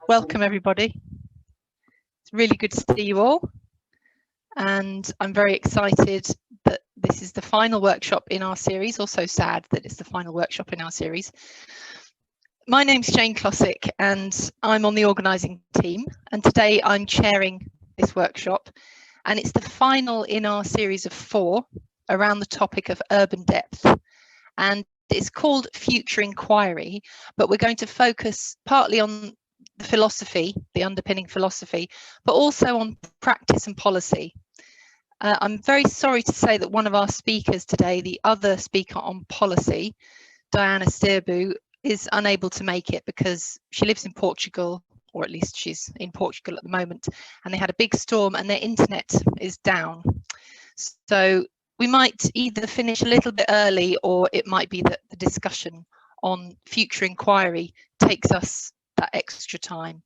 Welcome everybody. It's really good to see you all, and I'm very excited that this is the final workshop in our series. Also sad that it's the final workshop in our series. My name's Jane Clossick and I'm on the organising team, and today I'm chairing this workshop, and it's the final in our series of 4 around the topic of urban depth, and it's called Future Inquiry, but we're going to focus partly on the philosophy, the underpinning philosophy, but also on practice and policy. I'm very sorry to say that one of our speakers today, the other speaker on policy, Diana Stirbu, is unable to make it because she lives in Portugal, or at least she's in Portugal at the moment, and they had a big storm and their internet is down. So we might either finish a little bit early, or it might be that the discussion on future inquiry takes us that extra time.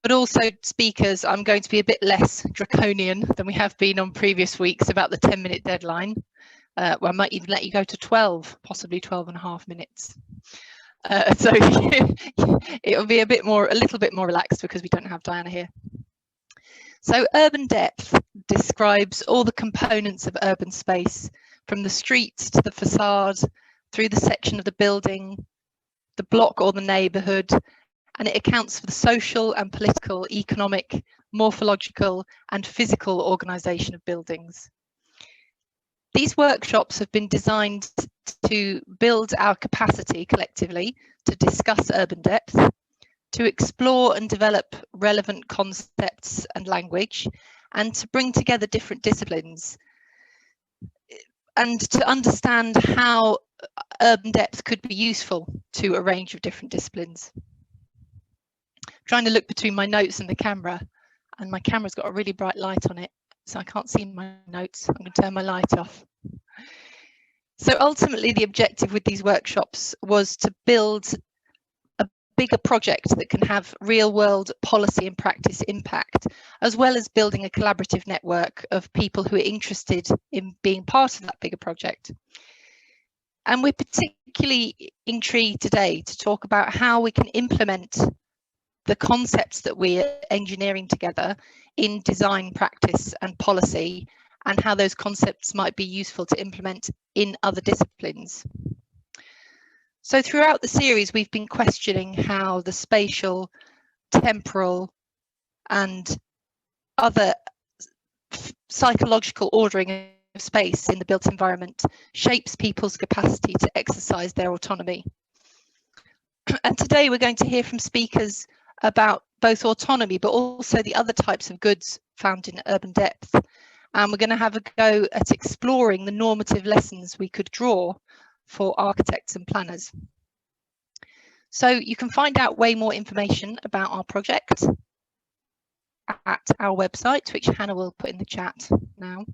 But also, speakers, I'm going to be a bit less draconian than we have been on previous weeks about the 10-minute deadline. Well, I might even let you go to 12, possibly 12 and a half minutes. So it'll be a little bit more relaxed because we don't have Diana here. So urban depth describes all the components of urban space, from the streets to the facade, through the section of the building, the block or the neighbourhood, and it accounts for the social and political, economic, morphological and physical organisation of buildings. These workshops have been designed to build our capacity collectively to discuss urban depth, to explore and develop relevant concepts and language, and to bring together different disciplines, and to understand how urban depth could be useful to a range of different disciplines. I'm trying to look between my notes and the camera, and my camera's got a really bright light on it, so I can't see my notes. I'm going to turn my light off. So ultimately, the objective with these workshops was to build a bigger project that can have real-world policy and practice impact, as well as building a collaborative network of people who are interested in being part of that bigger project. And we're particularly intrigued today to talk about how we can implement the concepts that we're engineering together in design, practice and policy, and how those concepts might be useful to implement in other disciplines. So throughout the series, we've been questioning how the spatial, temporal and other psychological ordering of space in the built environment shapes people's capacity to exercise their autonomy. And today we're going to hear from speakers about both autonomy, but also the other types of goods found in urban depth. And we're going to have a go at exploring the normative lessons we could draw for architects and planners. So you can find out way more information about our project at our website, which Hannah will put in the chat now.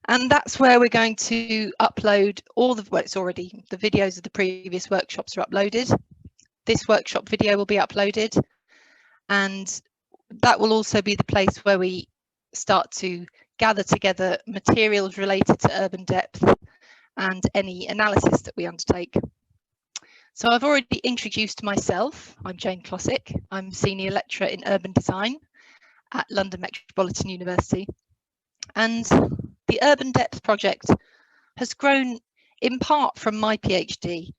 And that's where we're going to upload all the, well, it's already, the videos of the previous workshops are uploaded. This workshop video will be uploaded, and that will also be the place where we start to gather together materials related to urban depth and any analysis that we undertake. So I've already introduced myself. I'm Jane Clossick. I'm Senior Lecturer in Urban Design at London Metropolitan University. And the Urban Depth project has grown in part from my PhD,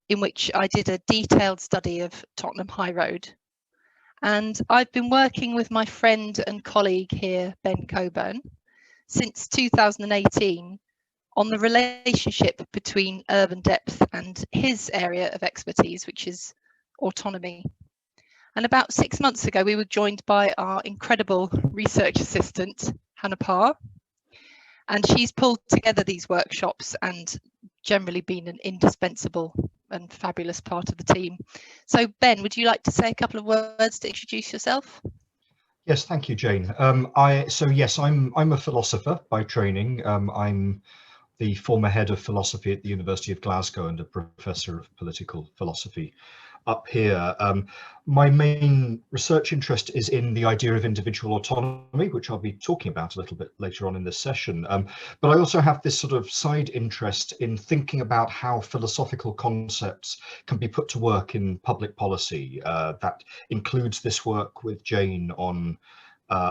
in which I did a detailed study of Tottenham High Road. And I've been working with my friend and colleague here, Ben Colburn, since 2018 on the relationship between urban depth and his area of expertise, which is autonomy. And about 6 months ago, we were joined by our incredible research assistant, Hannah Parr, and she's pulled together these workshops and generally been an indispensable and fabulous part of the team. So Ben, would you like to say a couple of words to introduce yourself? Yes, thank you, Jane. I'm a philosopher by training. I'm the former head of philosophy at the University of Glasgow and a professor of political philosophy. up here. My main research interest is in the idea of individual autonomy, which I'll be talking about a little bit later on in this session. But I also have this sort of side interest in thinking about how philosophical concepts can be put to work in public policy. That includes this work with Jane on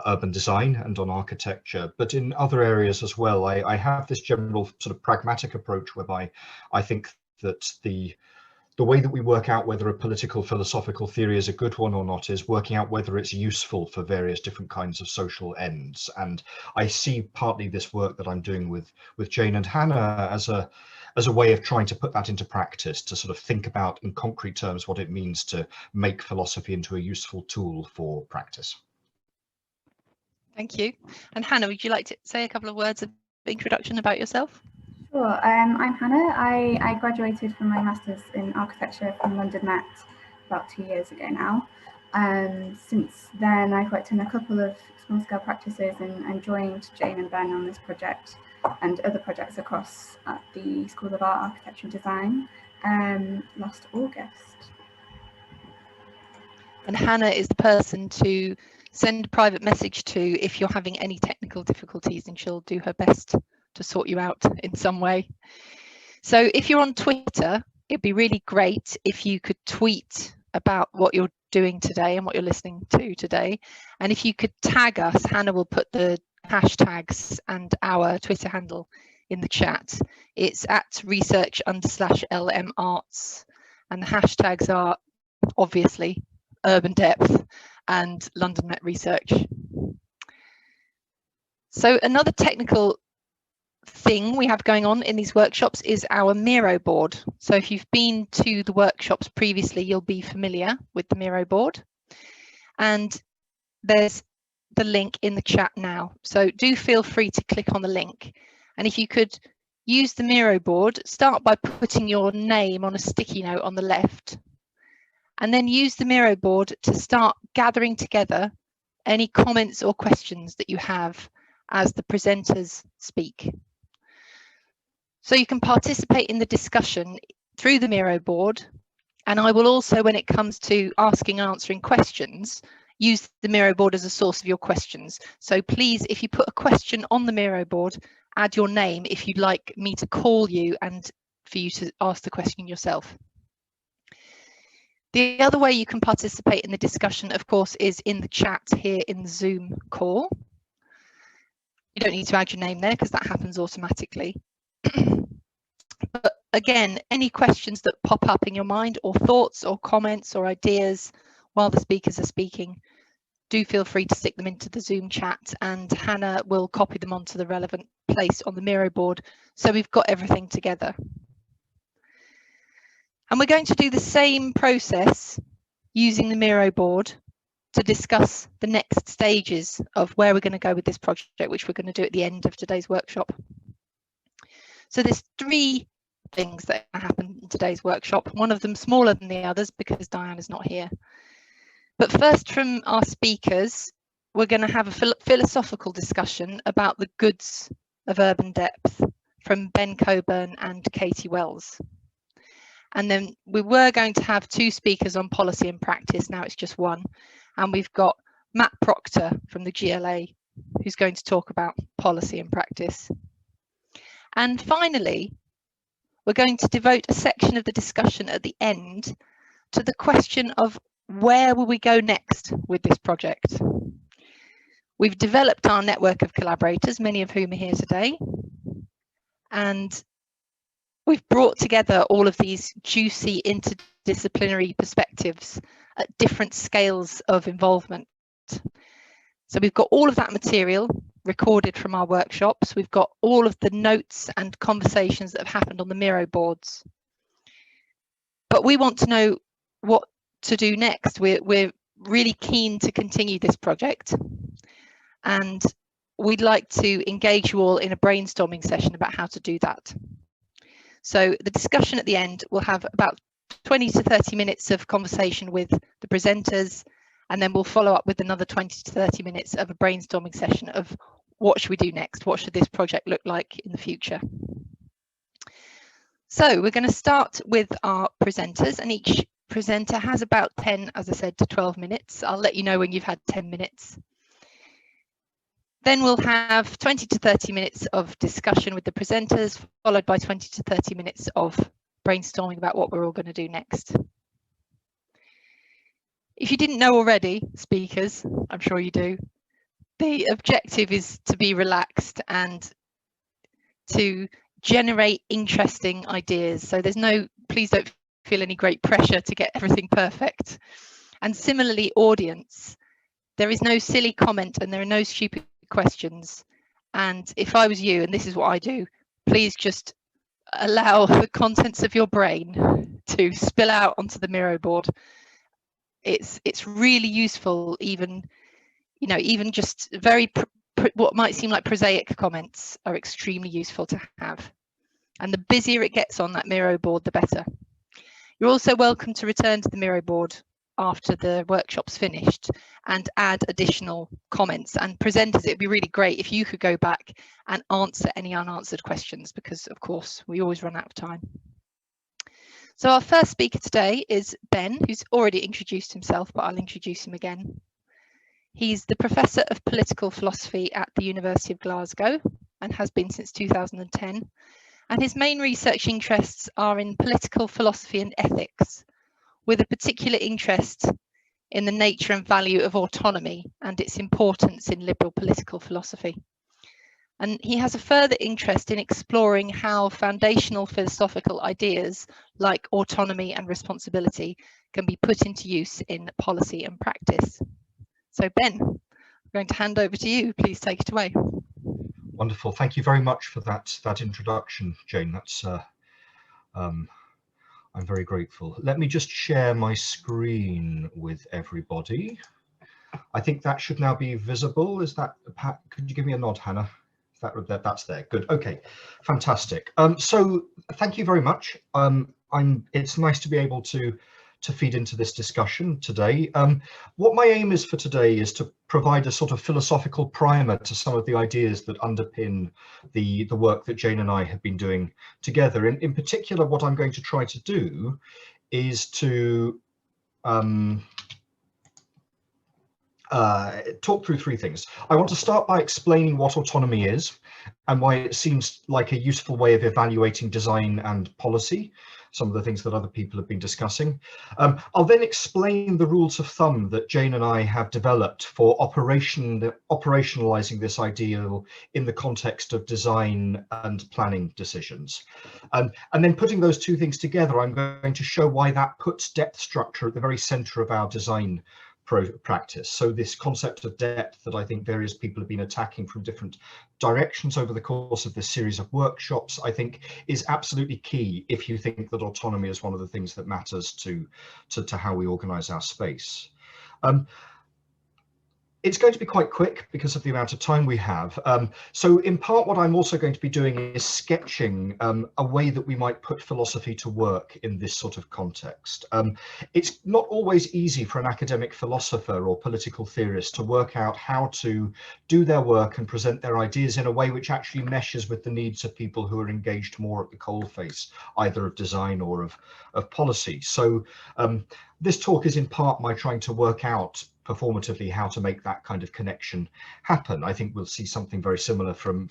urban design and on architecture, but in other areas as well. I have this general sort of pragmatic approach whereby I think that the way that we work out whether a political philosophical theory is a good one or not is working out whether it's useful for various different kinds of social ends. And I see partly this work that I'm doing with Jane and Hannah as a way of trying to put that into practice, to sort of think about in concrete terms what it means to make philosophy into a useful tool for practice. Thank you. And Hannah, would you like to say a couple of words of introduction about yourself? Sure. I'm Hannah. I graduated from my master's in architecture from London Met about 2 years ago now. Since then, I've worked in a couple of small-scale practices and joined Jane and Ben on this project and other projects across at the School of Art, Architecture and Design last August. And Hannah is the person to send a private message to if you're having any technical difficulties, and she'll do her best to sort you out in some way. So if you're on Twitter, it'd be really great if you could tweet about what you're doing today and what you're listening to today. And if you could tag us, Hannah will put the hashtags and our Twitter handle in the chat. It's at research_LM Arts, and the hashtags are obviously Urban Depth and London Met Research. So another technical thing we have going on in these workshops is our Miro board. So if you've been to the workshops previously, you'll be familiar with the Miro board. And there's the link in the chat now. So do feel free to click on the link. And if you could use the Miro board, start by putting your name on a sticky note on the left, and then use the Miro board to start gathering together any comments or questions that you have as the presenters speak. So you can participate in the discussion through the Miro board, and I will also, when it comes to asking and answering questions, use the Miro board as a source of your questions. So please, if you put a question on the Miro board, add your name if you'd like me to call you and for you to ask the question yourself. The other way you can participate in the discussion, of course, is in the chat here in the Zoom call. You don't need to add your name there because that happens automatically. But again, any questions that pop up in your mind, or thoughts or comments or ideas while the speakers are speaking, do feel free to stick them into the Zoom chat, and Hannah will copy them onto the relevant place on the Miro board, so we've got everything together. And we're going to do the same process using the Miro board to discuss the next stages of where we're going to go with this project, which we're going to do at the end of today's workshop. So there's 3 things that happen in today's workshop, one of them smaller than the others because Diane is not here. But first, from our speakers, we're going to have a philosophical discussion about the goods of urban depth from Ben Colburn and Katy Wells. And then we were going to have 2 speakers on policy and practice, now it's just 1. And we've got Matt Proctor from the GLA, who's going to talk about policy and practice. And finally, we're going to devote a section of the discussion at the end to the question of where will we go next with this project. We've developed our network of collaborators, many of whom are here today, and we've brought together all of these juicy interdisciplinary perspectives at different scales of involvement. So we've got all of that material recorded from our workshops. We've got all of the notes and conversations that have happened on the Miro boards. But we want to know what to do next. We're really keen to continue this project, and we'd like to engage you all in a brainstorming session about how to do that. So the discussion at the end will have about 20 to 30 minutes of conversation with the presenters, and then we'll follow up with another 20 to 30 minutes of a brainstorming session of what should we do next? What should this project look like in the future? So we're going to start with our presenters, and each presenter has about 10, as I said, to 12 minutes. I'll let you know when you've had 10 minutes. Then we'll have 20 to 30 minutes of discussion with the presenters, followed by 20 to 30 minutes of brainstorming about what we're all going to do next. If you didn't know already, speakers, I'm sure you do, the objective is to be relaxed and to generate interesting ideas. So there's no, please don't feel any great pressure to get everything perfect. And similarly, audience, there is no silly comment and there are no stupid questions. And if I was you, and this is what I do, please just allow the contents of your brain to spill out onto the Miro board. It's really useful, even, you know, even just very what might seem like prosaic comments are extremely useful to have. And the busier it gets on that Miro board, the better. You're also welcome to return to the Miro board after the workshop's finished and add additional comments. And presenters, it'd be really great if you could go back and answer any unanswered questions, because of course we always run out of time. So our first speaker today is Ben, who's already introduced himself, but I'll introduce him again. He's the Professor of Political Philosophy at the University of Glasgow and has been since 2010. And his main research interests are in political philosophy and ethics, with a particular interest in the nature and value of autonomy and its importance in liberal political philosophy. And he has a further interest in exploring how foundational philosophical ideas like autonomy and responsibility can be put into use in policy and practice. So Ben, I'm going to hand over to you. Please take it away. Wonderful. Thank you very much for that introduction, Jane. That's I'm very grateful. Let me just share my screen with everybody. I think that should now be visible. Is that, could you give me a nod, Hannah? That's there. Good. Okay, fantastic. So thank you very much. It's nice to be able to feed into this discussion today. What my aim is for today is to provide a sort of philosophical primer to some of the ideas that underpin the work that Jane and I have been doing together. In particular, what I'm going to try to do is to talk through three things. I want to start by explaining what autonomy is and why it seems like a useful way of evaluating design and policy, some of the things that other people have been discussing. I'll then explain the rules of thumb that Jane and I have developed for operationalizing this ideal in the context of design and planning decisions. And then putting those two things together, I'm going to show why that puts depth structure at the very center of our design practice. So this concept of depth that I think various people have been attacking from different directions over the course of this series of workshops, I think is absolutely key if you think that autonomy is one of the things that matters to how we organize our space. It's going to be quite quick because of the amount of time we have. So in part, what I'm also going to be doing is sketching a way that we might put philosophy to work in this sort of context. It's not always easy for an academic philosopher or political theorist to work out how to do their work and present their ideas in a way which actually meshes with the needs of people who are engaged more at the coalface, either of design or of policy. So this talk is in part my trying to work out performatively how to make that kind of connection happen. I think we'll see something very similar from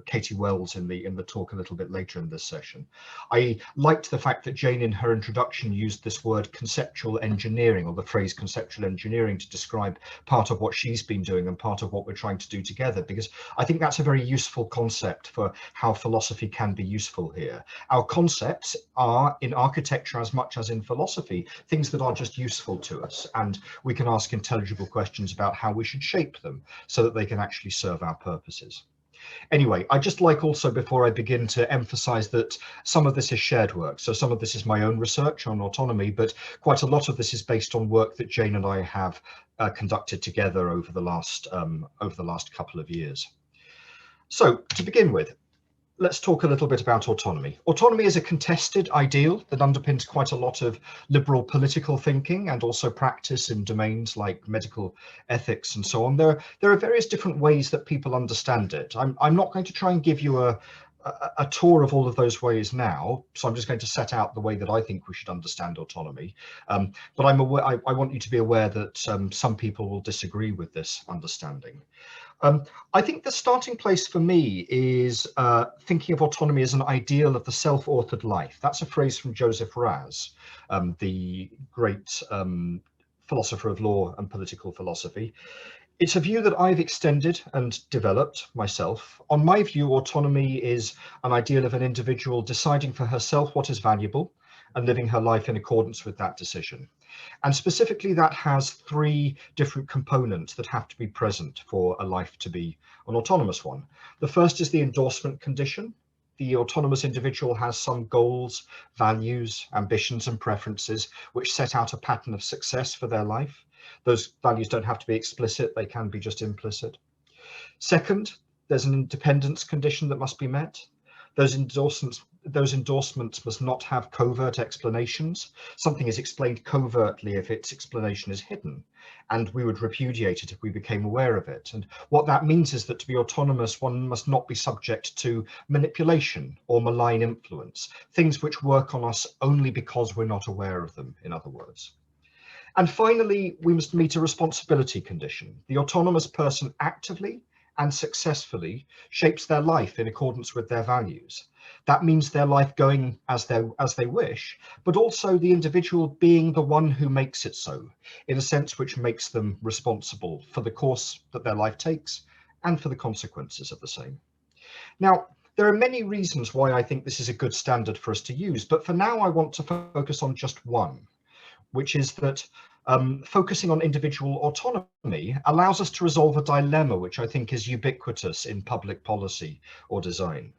Katy Wells in the talk a little bit later in this session. I liked the fact that Jane in her introduction used this word conceptual engineering, or the phrase conceptual engineering, to describe part of what she's been doing and part of what we're trying to do together, because I think that's a very useful concept for how philosophy can be useful here. Our concepts are, in architecture as much as in philosophy, things that are just useful to us, and we can ask intelligible questions about how we should shape them so that they can actually serve our purposes. Anyway, I'd just like also, before I begin, to emphasize that some of this is shared work. So some of this is my own research on autonomy, but quite a lot of this is based on work that Jane and I have conducted together over the last couple of years. So to begin with, let's talk a little bit about autonomy. Autonomy is a contested ideal that underpins quite a lot of liberal political thinking and also practice in domains like medical ethics and so on. There are various different ways that people understand it. I'm not going to try and give you a tour of all of those ways now, so I'm just going to set out the way that I think we should understand autonomy. But I'm aware, I want you to be aware that some people will disagree with this understanding. I think the starting place for me is thinking of autonomy as an ideal of the self-authored life. That's a phrase from Joseph Raz, the great philosopher of law and political philosophy. It's a view that I've extended and developed myself. On my view, autonomy is an ideal of an individual deciding for herself what is valuable and living her life in accordance with that decision. And specifically, that has three different components that have to be present for a life to be an autonomous one. The first is the endorsement condition. The autonomous individual has some goals, values, ambitions, and preferences which set out a pattern of success for their life. Those values don't have to be explicit, they can be just implicit. Second, there's an independence condition that must be met. Those endorsements must not have covert explanations. Something is explained covertly if its explanation is hidden, and we would repudiate it if we became aware of it. And what that means is that to be autonomous, one must not be subject to manipulation or malign influence, things which work on us only because we're not aware of them, in other words. And finally, we must meet a responsibility condition. The autonomous person actively and successfully shapes their life in accordance with their values. That means their life going as they wish, but also the individual being the one who makes it so, in a sense which makes them responsible for the course that their life takes and for the consequences of the same. Now, there are many reasons why I think this is a good standard for us to use, but for now I want to focus on just one, which is that focusing on individual autonomy allows us to resolve a dilemma which I think is ubiquitous in public policy or design.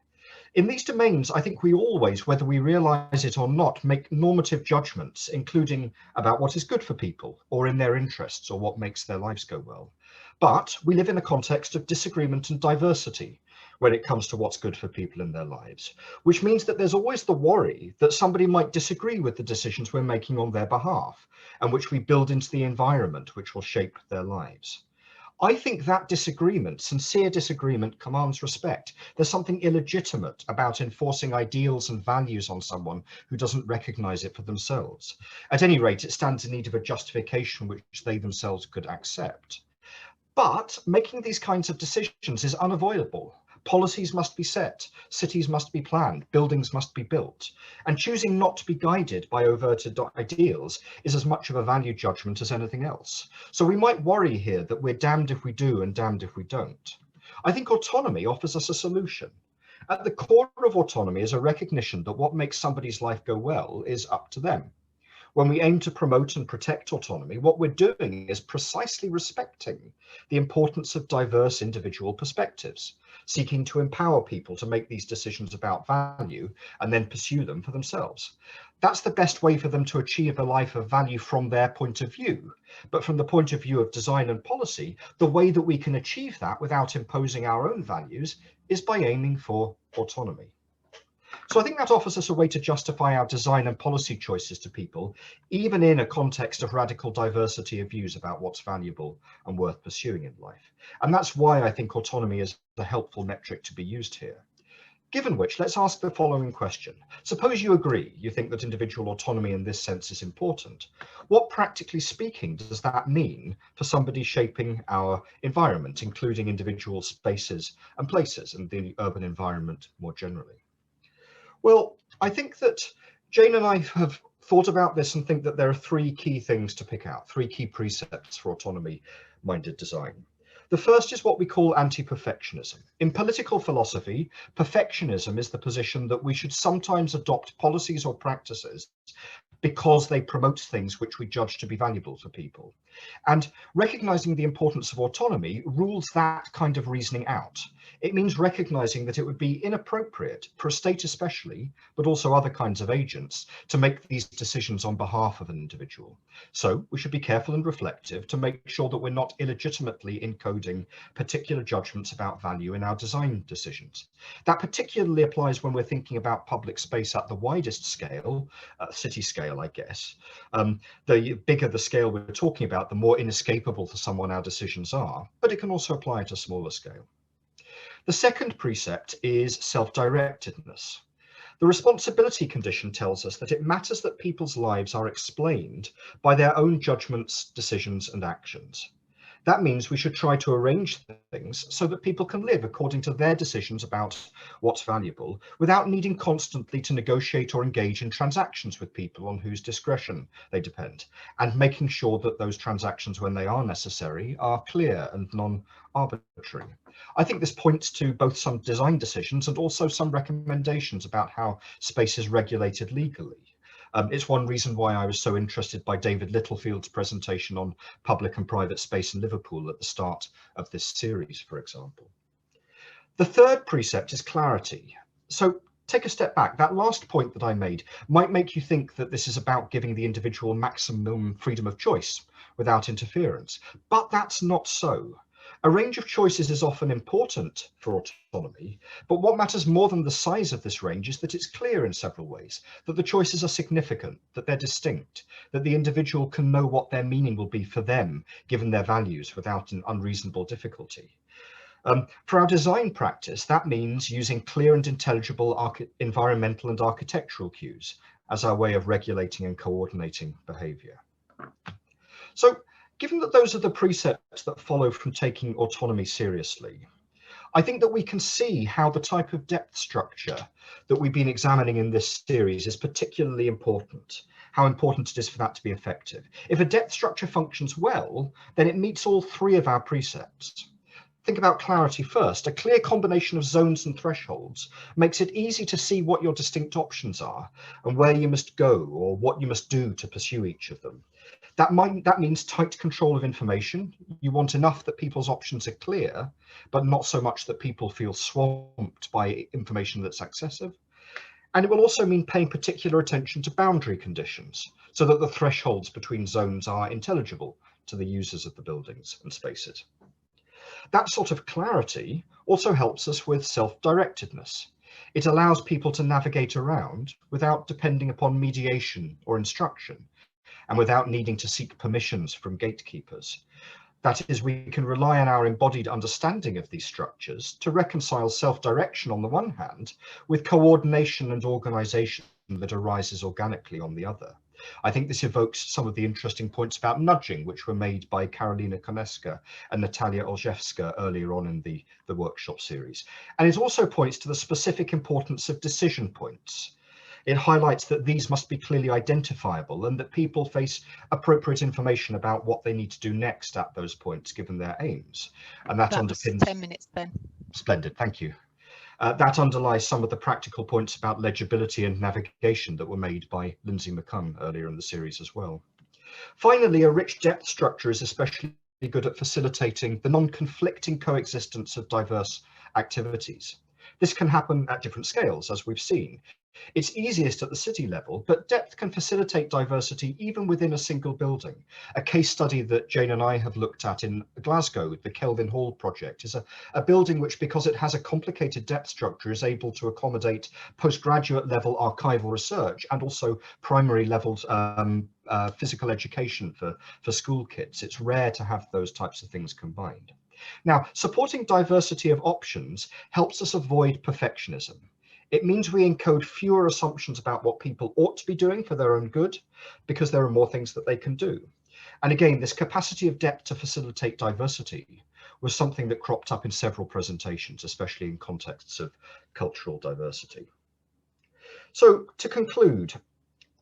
In these domains, I think we always, whether we realize it or not, make normative judgments, including about what is good for people or in their interests or what makes their lives go well. But we live in a context of disagreement and diversity when it comes to what's good for people in their lives, which means that there's always the worry that somebody might disagree with the decisions we're making on their behalf, and which we build into the environment which will shape their lives. I think that disagreement, sincere disagreement, commands respect. There's something illegitimate about enforcing ideals and values on someone who doesn't recognize it for themselves. At any rate, it stands in need of a justification which they themselves could accept. But making these kinds of decisions is unavoidable. Policies must be set, cities must be planned, buildings must be built, and choosing not to be guided by overted ideals is as much of a value judgment as anything else. So we might worry here that we're damned if we do and damned if we don't. I think autonomy offers us a solution. At the core of autonomy is a recognition that what makes somebody's life go well is up to them. When we aim to promote and protect autonomy, what we're doing is precisely respecting the importance of diverse individual perspectives, seeking to empower people to make these decisions about value and then pursue them for themselves. That's the best way for them to achieve a life of value from their point of view. But from the point of view of design and policy, the way that we can achieve that without imposing our own values is by aiming for autonomy. So I think that offers us a way to justify our design and policy choices to people, even in a context of radical diversity of views about what's valuable and worth pursuing in life. And that's why I think autonomy is a helpful metric to be used here. Given which, let's ask the following question. Suppose you agree, you think that individual autonomy in this sense is important. What, practically speaking, does that mean for somebody shaping our environment, including individual spaces and places and the urban environment more generally? Well, I think that Jane and I have thought about this and think that there are three key things to pick out, three key precepts for autonomy-minded design. The first is what we call anti-perfectionism. In political philosophy, perfectionism is the position that we should sometimes adopt policies or practices because they promote things which we judge to be valuable for people. And recognizing the importance of autonomy rules that kind of reasoning out. It means recognizing that it would be inappropriate for a state especially, but also other kinds of agents, to make these decisions on behalf of an individual. So we should be careful and reflective to make sure that we're not illegitimately encoding particular judgments about value in our design decisions. That particularly applies when we're thinking about public space at the widest scale, city scale, I guess. The bigger the scale we're talking about, the more inescapable for someone our decisions are, but it can also apply at a smaller scale. The second precept is self-directedness. The responsibility condition tells us that it matters that people's lives are explained by their own judgments, decisions, and actions. That means we should try to arrange things so that people can live according to their decisions about what's valuable without needing constantly to negotiate or engage in transactions with people on whose discretion they depend, and making sure that those transactions, when they are necessary, are clear and non-arbitrary. I think this points to both some design decisions and also some recommendations about how space is regulated legally. It's one reason why I was so interested by David Littlefield's presentation on public and private space in Liverpool at the start of this series, for example. The third precept is clarity. So take a step back. That last point that I made might make you think that this is about giving the individual maximum freedom of choice without interference, but that's not so. A range of choices is often important for autonomy, but what matters more than the size of this range is that it's clear in several ways, that the choices are significant, that they're distinct, that the individual can know what their meaning will be for them, given their values, without an unreasonable difficulty. For our design practice, that means using clear and intelligible environmental and architectural cues as our way of regulating and coordinating behavior. So, given that those are the precepts that follow from taking autonomy seriously, I think that we can see how the type of depth structure that we've been examining in this series is particularly important, how important it is for that to be effective. If a depth structure functions well, then it meets all three of our precepts. Think about clarity first. A clear combination of zones and thresholds makes it easy to see what your distinct options are and where you must go or what you must do to pursue each of them. That means tight control of information. You want enough that people's options are clear, but not so much that people feel swamped by information that's excessive. And it will also mean paying particular attention to boundary conditions so that the thresholds between zones are intelligible to the users of the buildings and spaces. That sort of clarity also helps us with self-directedness. It allows people to navigate around without depending upon mediation or instruction, and without needing to seek permissions from gatekeepers. That is, we can rely on our embodied understanding of these structures to reconcile self-direction on the one hand with coordination and organization that arises organically on the other. I think this evokes some of the interesting points about nudging, which were made by Karolina Koneska and Natalia Olszewska earlier on in the workshop series. And it also points to the specific importance of decision points. It highlights that these must be clearly identifiable and that people face appropriate information about what they need to do next at those points, given their aims. And that underpins... 10 minutes then. Splendid, thank you. That underlies some of the practical points about legibility and navigation that were made by Lindsay McCunn earlier in the series as well. Finally, a rich depth structure is especially good at facilitating the non-conflicting coexistence of diverse activities. This can happen at different scales, as we've seen. It's easiest at the city level, but depth can facilitate diversity even within a single building. A case study that Jane and I have looked at in Glasgow, the Kelvin Hall project, is a building which, because it has a complicated depth structure, is able to accommodate postgraduate level archival research and also primary levels physical education for school kids. It's rare to have those types of things combined. Now, supporting diversity of options helps us avoid perfectionism. It means we encode fewer assumptions about what people ought to be doing for their own good, because there are more things that they can do. And again, this capacity of depth to facilitate diversity was something that cropped up in several presentations, especially in contexts of cultural diversity. So to conclude,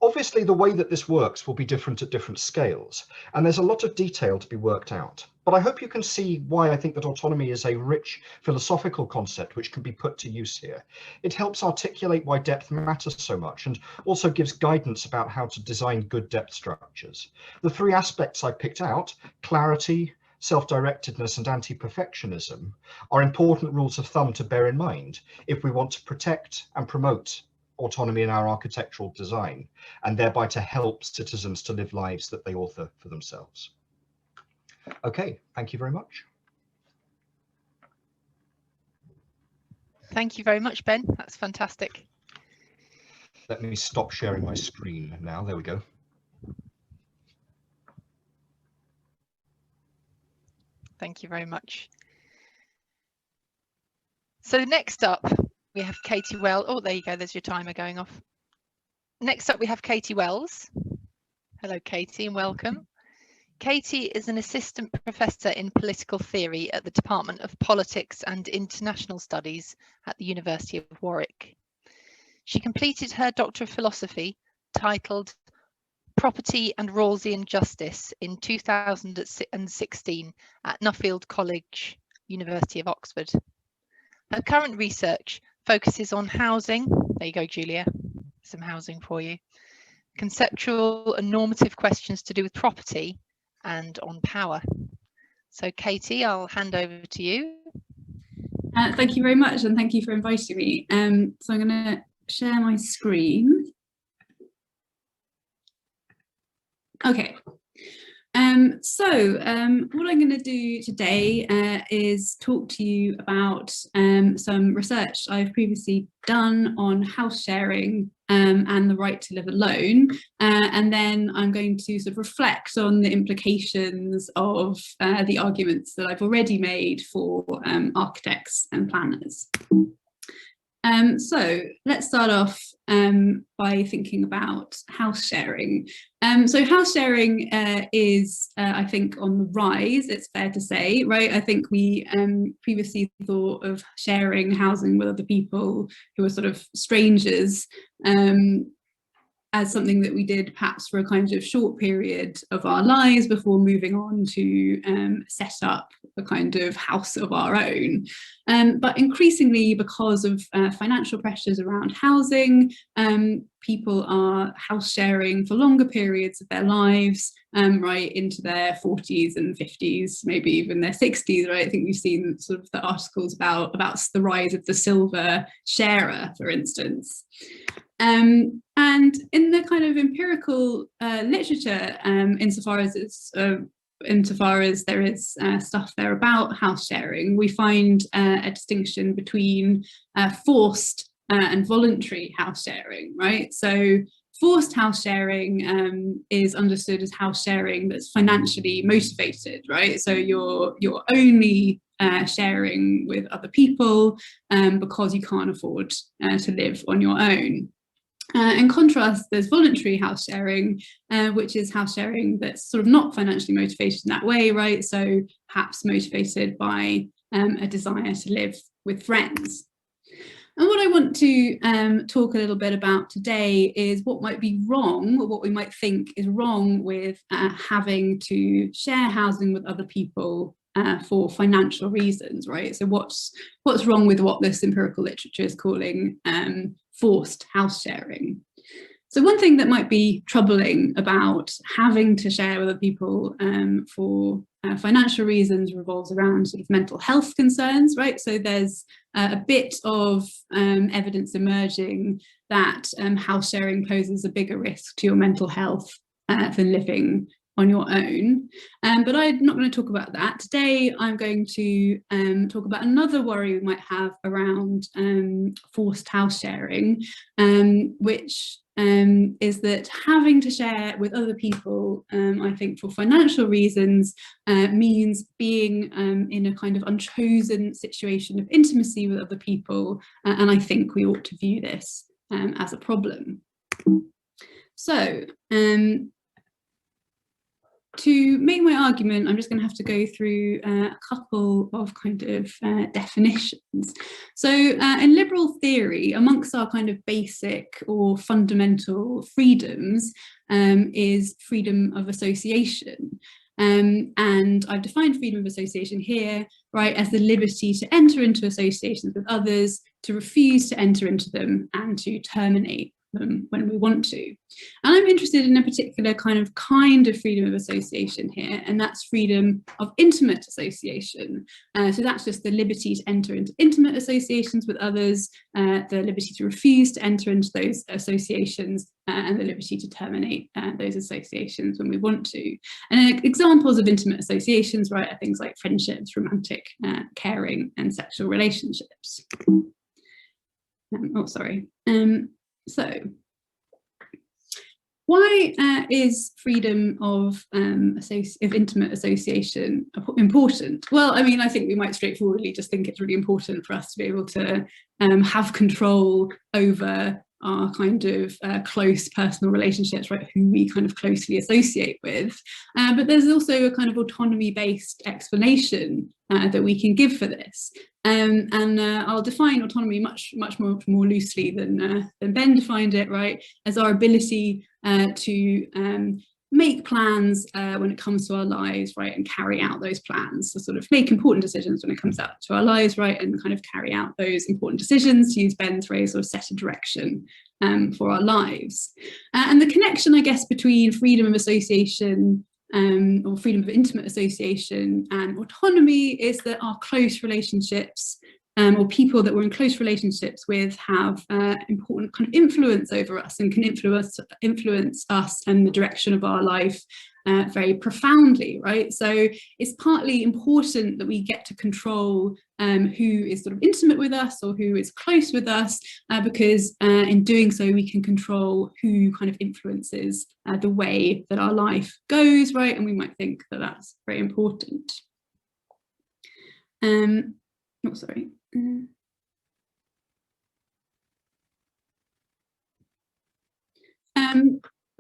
obviously the way that this works will be different at different scales, and there's a lot of detail to be worked out. But I hope you can see why I think that autonomy is a rich philosophical concept which can be put to use here. It helps articulate why depth matters so much and also gives guidance about how to design good depth structures. The three aspects I picked out, clarity, self-directedness and anti-perfectionism, are important rules of thumb to bear in mind if we want to protect and promote autonomy in our architectural design, and thereby to help citizens to live lives that they author for themselves. Okay, thank you very much. Thank you very much, Ben. That's fantastic. Let me stop sharing my screen now. There we go. Thank you very much. So next up, we have Katy Wells. Oh, there you go. There's your timer going off. Next up, we have Katy Wells. Hello, Katy, and welcome. Katy is an assistant professor in political theory at the Department of Politics and International Studies at the University of Warwick. She completed her Doctor of Philosophy titled Property and Rawlsian Justice in 2016 at Nuffield College, University of Oxford. Her current research focuses on housing. There you go, Julia, some housing for you. Conceptual and normative questions to do with property and on power. So Katy, I'll hand over to you. Thank you very much, and thank you for inviting me. So I'm going to share my screen. Okay. What I'm going to do today is talk to you about some research I've previously done on house sharing and the right to live alone, and then I'm going to sort of reflect on the implications of the arguments that I've already made for architects and planners. So let's start off by thinking about house sharing. So house sharing is, I think, on the rise, it's fair to say, right? I think we previously thought of sharing housing with other people who are sort of strangers as something that we did perhaps for a kind of short period of our lives before moving on to set up a kind of house of our own. But increasingly, because of financial pressures around housing, people are house sharing for longer periods of their lives, right into their 40s and 50s, maybe even their 60s, right? I think we've seen sort of the articles about the rise of the silver sharer, for instance. And in the kind of empirical literature, insofar as there is stuff there about house sharing, we find a distinction between forced and voluntary house sharing, right? So forced house sharing is understood as house sharing that's financially motivated, right? So you're only sharing with other people because you can't afford to live on your own. In contrast, there's voluntary house sharing, which is house sharing that's sort of not financially motivated in that way, right? So perhaps motivated by a desire to live with friends. And what I want to talk a little bit about today is what might be wrong, or what we might think is wrong with having to share housing with other people for financial reasons, right? So what's wrong with what this empirical literature is calling forced house sharing? So one thing that might be troubling about having to share with other people for financial reasons revolves around sort of mental health concerns, right? So there's a bit of evidence emerging that house sharing poses a bigger risk to your mental health than living on your own. But I'm not going to talk about that. Today, I'm going to talk about another worry we might have around forced house sharing, which is that having to share with other people, I think for financial reasons, means being in a kind of unchosen situation of intimacy with other people, and I think we ought to view this as a problem. So, to make my argument, I'm just going to have to go through a couple of kind of definitions. So in liberal theory, amongst our kind of basic or fundamental freedoms is freedom of association. And I've defined freedom of association here, right, as the liberty to enter into associations with others, to refuse to enter into them, and to terminate them when we want to. And I'm interested in a particular kind of freedom of association here, and that's freedom of intimate association. So that's just the liberty to enter into intimate associations with others, the liberty to refuse to enter into those associations, and the liberty to terminate those associations when we want to. And examples of intimate associations, right, are things like friendships, romantic, caring, and sexual relationships. So why is freedom of intimate association important? Well, I mean, I think we might straightforwardly just think it's really important for us to be able to have control over our kind of close personal relationships, right, who we kind of closely associate with. But there's also a kind of autonomy-based explanation that we can give for this. I'll define autonomy much more loosely than Ben defined it, right, as our ability to make plans when it comes to our lives, right, and carry out those plans. So sort of make important decisions when it comes out to our lives, right, and kind of carry out those important decisions, to use Ben's phrase, or set a direction for our lives. And the connection, I guess, between freedom of association or freedom of intimate association and autonomy is that our close relationships or people that we're in close relationships with have important kind of influence over us and can influence us and the direction of our life very profoundly, right? So it's partly important that we get to control who is sort of intimate with us or who is close with us, because in doing so we can control who kind of influences the way that our life goes, right? And we might think that that's very important. Oh, sorry.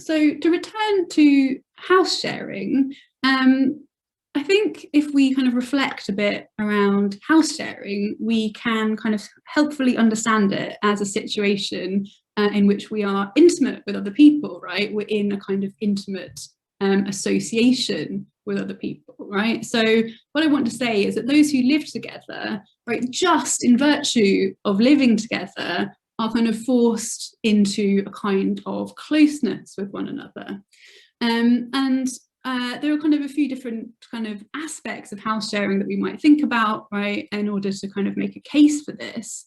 So to return to house sharing, I think if we kind of reflect a bit around house sharing, we can kind of helpfully understand it as a situation in which we are intimate with other people, right? We're in a kind of intimate association with other people, right? So what I want to say is that those who live together, right, just in virtue of living together, are kind of forced into a kind of closeness with one another. There are kind of a few different kind of aspects of house sharing that we might think about, right, in order to kind of make a case for this.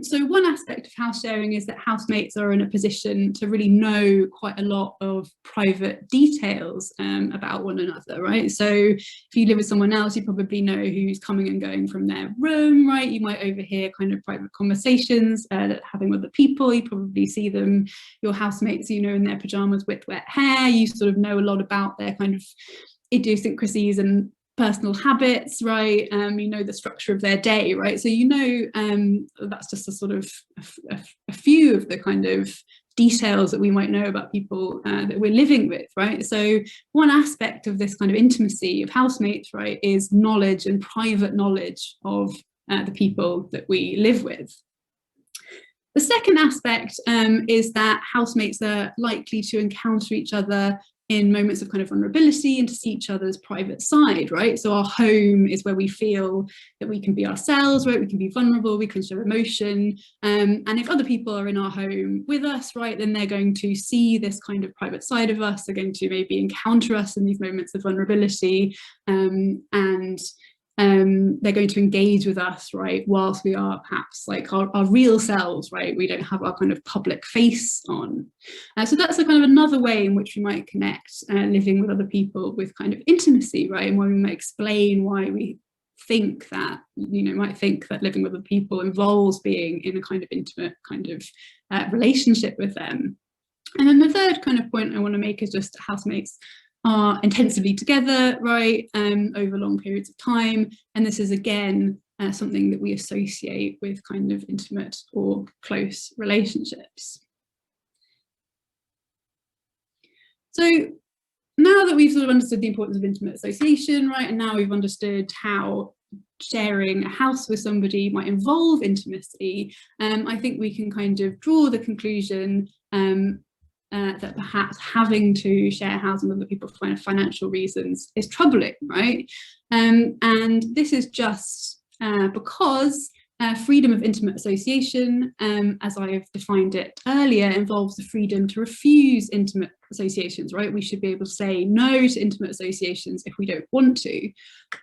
So one aspect of house sharing is that housemates are in a position to really know quite a lot of private details about one another, right? So if you live with someone else, you probably know who's coming and going from their room, right? You might overhear kind of private conversations that having with other people. You probably see them, your housemates, you know, in their pajamas with wet hair. You sort of know a lot about their kind of idiosyncrasies and personal habits, right? You know the structure of their day, right? So you know that's just a sort of a few of the kind of details that we might know about people that we're living with, right? So one aspect of this kind of intimacy of housemates, right, is knowledge and private knowledge of the people that we live with. The second aspect is that housemates are likely to encounter each other in moments of kind of vulnerability and to see each other's private side, right? So our home is where we feel that we can be ourselves, right? We can be vulnerable, we can show emotion. And if other people are in our home with us, right, then they're going to see this kind of private side of us. They're going to maybe encounter us in these moments of vulnerability, they're going to engage with us, right, whilst we are perhaps like our real selves, right? We don't have our kind of public face on. So that's a kind of another way in which we might connect living with other people with kind of intimacy, right? And why we might explain why we think that, you know, might think that living with other people involves being in a kind of intimate kind of relationship with them. And then the third kind of point I want to make is just housemates are intensively together, right, over long periods of time. And this is, again, something that we associate with kind of intimate or close relationships. So now that we've sort of understood the importance of intimate association, right, and now we've understood how sharing a house with somebody might involve intimacy, I think we can kind of draw the conclusion that perhaps having to share housing with other people for financial reasons is troubling, right? And this is just because freedom of intimate association, as I've defined it earlier, involves the freedom to refuse intimate associations, right? We should be able to say no to intimate associations if we don't want to.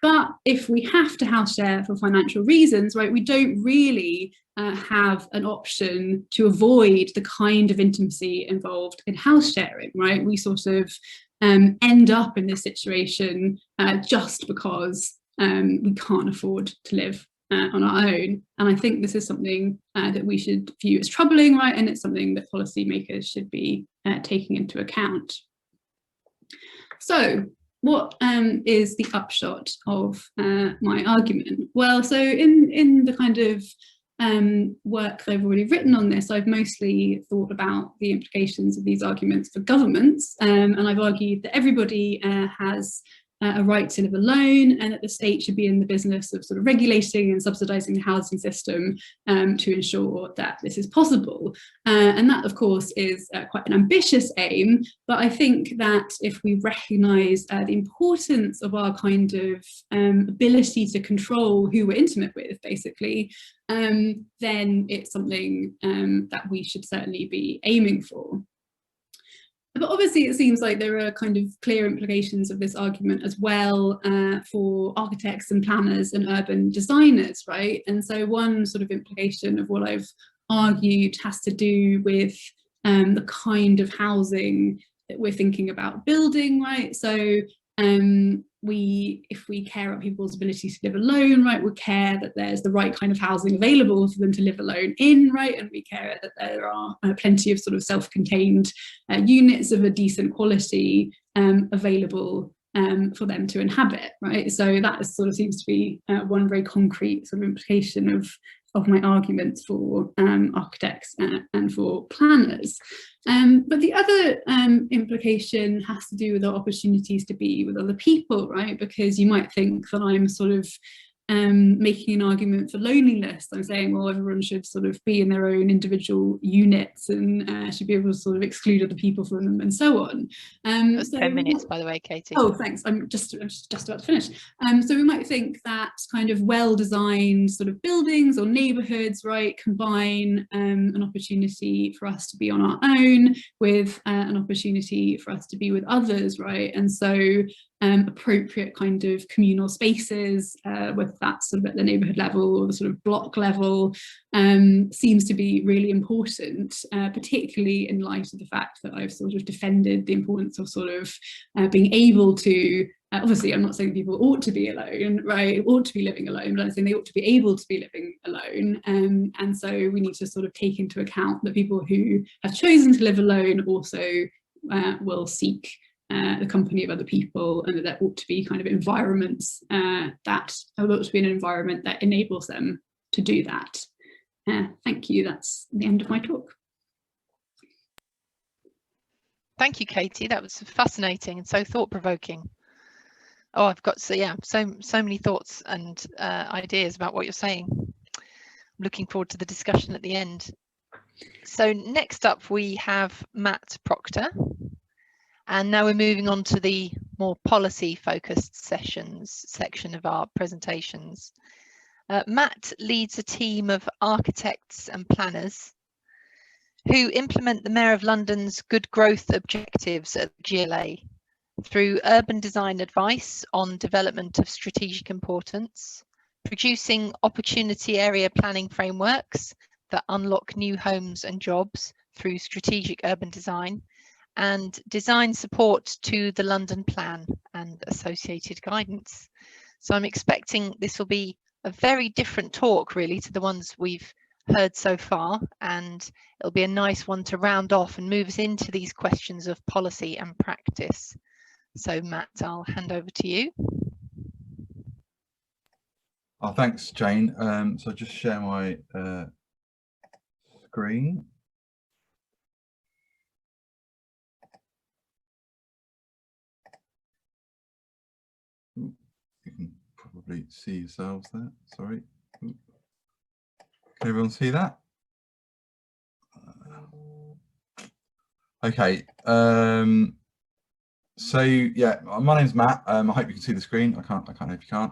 But if we have to house share for financial reasons, right, we don't really have an option to avoid the kind of intimacy involved in house sharing, right? We sort of end up in this situation just because we can't afford to live on our own. And I think this is something that we should view as troubling, right? And it's something that policymakers should be taking into account. So what is the upshot of my argument? Well, so in the kind of work that I've already written on this, I've mostly thought about the implications of these arguments for governments, and I've argued that everybody has a right to live alone, and that the state should be in the business of sort of regulating and subsidising the housing system to ensure that this is possible. And that, of course, is quite an ambitious aim, but I think that if we recognise the importance of our kind of ability to control who we're intimate with, basically, then it's something that we should certainly be aiming for. But obviously it seems like there are kind of clear implications of this argument as well for architects and planners and urban designers, right? And so one sort of implication of what I've argued has to do with the kind of housing that we're thinking about building, right? So if we care about people's ability to live alone, right, we care that there's the right kind of housing available for them to live alone in, right, and we care that there are plenty of sort of self-contained units of a decent quality available for them to inhabit, right? So that sort of seems to be one very concrete sort of implication of my arguments for architects and for planners. But the other implication has to do with our opportunities to be with other people, right? Because you might think that I'm sort of making an argument for loneliness. I'm saying, well, everyone should sort of be in their own individual units and should be able to sort of exclude other people from them and so on. So 10 minutes, by the way, Katie. Oh, thanks. I'm just about to finish. So we might think that kind of well-designed sort of buildings or neighbourhoods, right, combine an opportunity for us to be on our own with an opportunity for us to be with others, right? And so appropriate kind of communal spaces, whether that's sort of at the neighbourhood level or the sort of block level, seems to be really important, particularly in light of the fact that I've sort of defended the importance of sort of being able to, obviously I'm not saying people ought to be alone, right, ought to be living alone, but I'm saying they ought to be able to be living alone, and so we need to sort of take into account that people who have chosen to live alone also will seek the company of other people, and that there ought to be kind of environments that ought to be an environment that enables them to do that. Thank you, that's the end of my talk. Thank you, Katie, that was fascinating and so thought-provoking. Oh, I've got so many thoughts and ideas about what you're saying. I'm looking forward to the discussion at the end. So next up we have Matt Proctor. And now we're moving on to the more policy-focused section of our presentations. Matt leads a team of architects and planners who implement the Mayor of London's good growth objectives at GLA through urban design advice on development of strategic importance, producing opportunity area planning frameworks that unlock new homes and jobs through strategic urban design, and design support to the London Plan and associated guidance. So I'm expecting this will be a very different talk really to the ones we've heard so far, and it'll be a nice one to round off and move us into these questions of policy and practice. So Matt, I'll hand over to you. Oh, thanks, Jane. So I'll just share my screen. You can probably see yourselves there, sorry. Can everyone see that? Okay, so yeah, my name's Matt. I hope you can see the screen. I can't if you can't.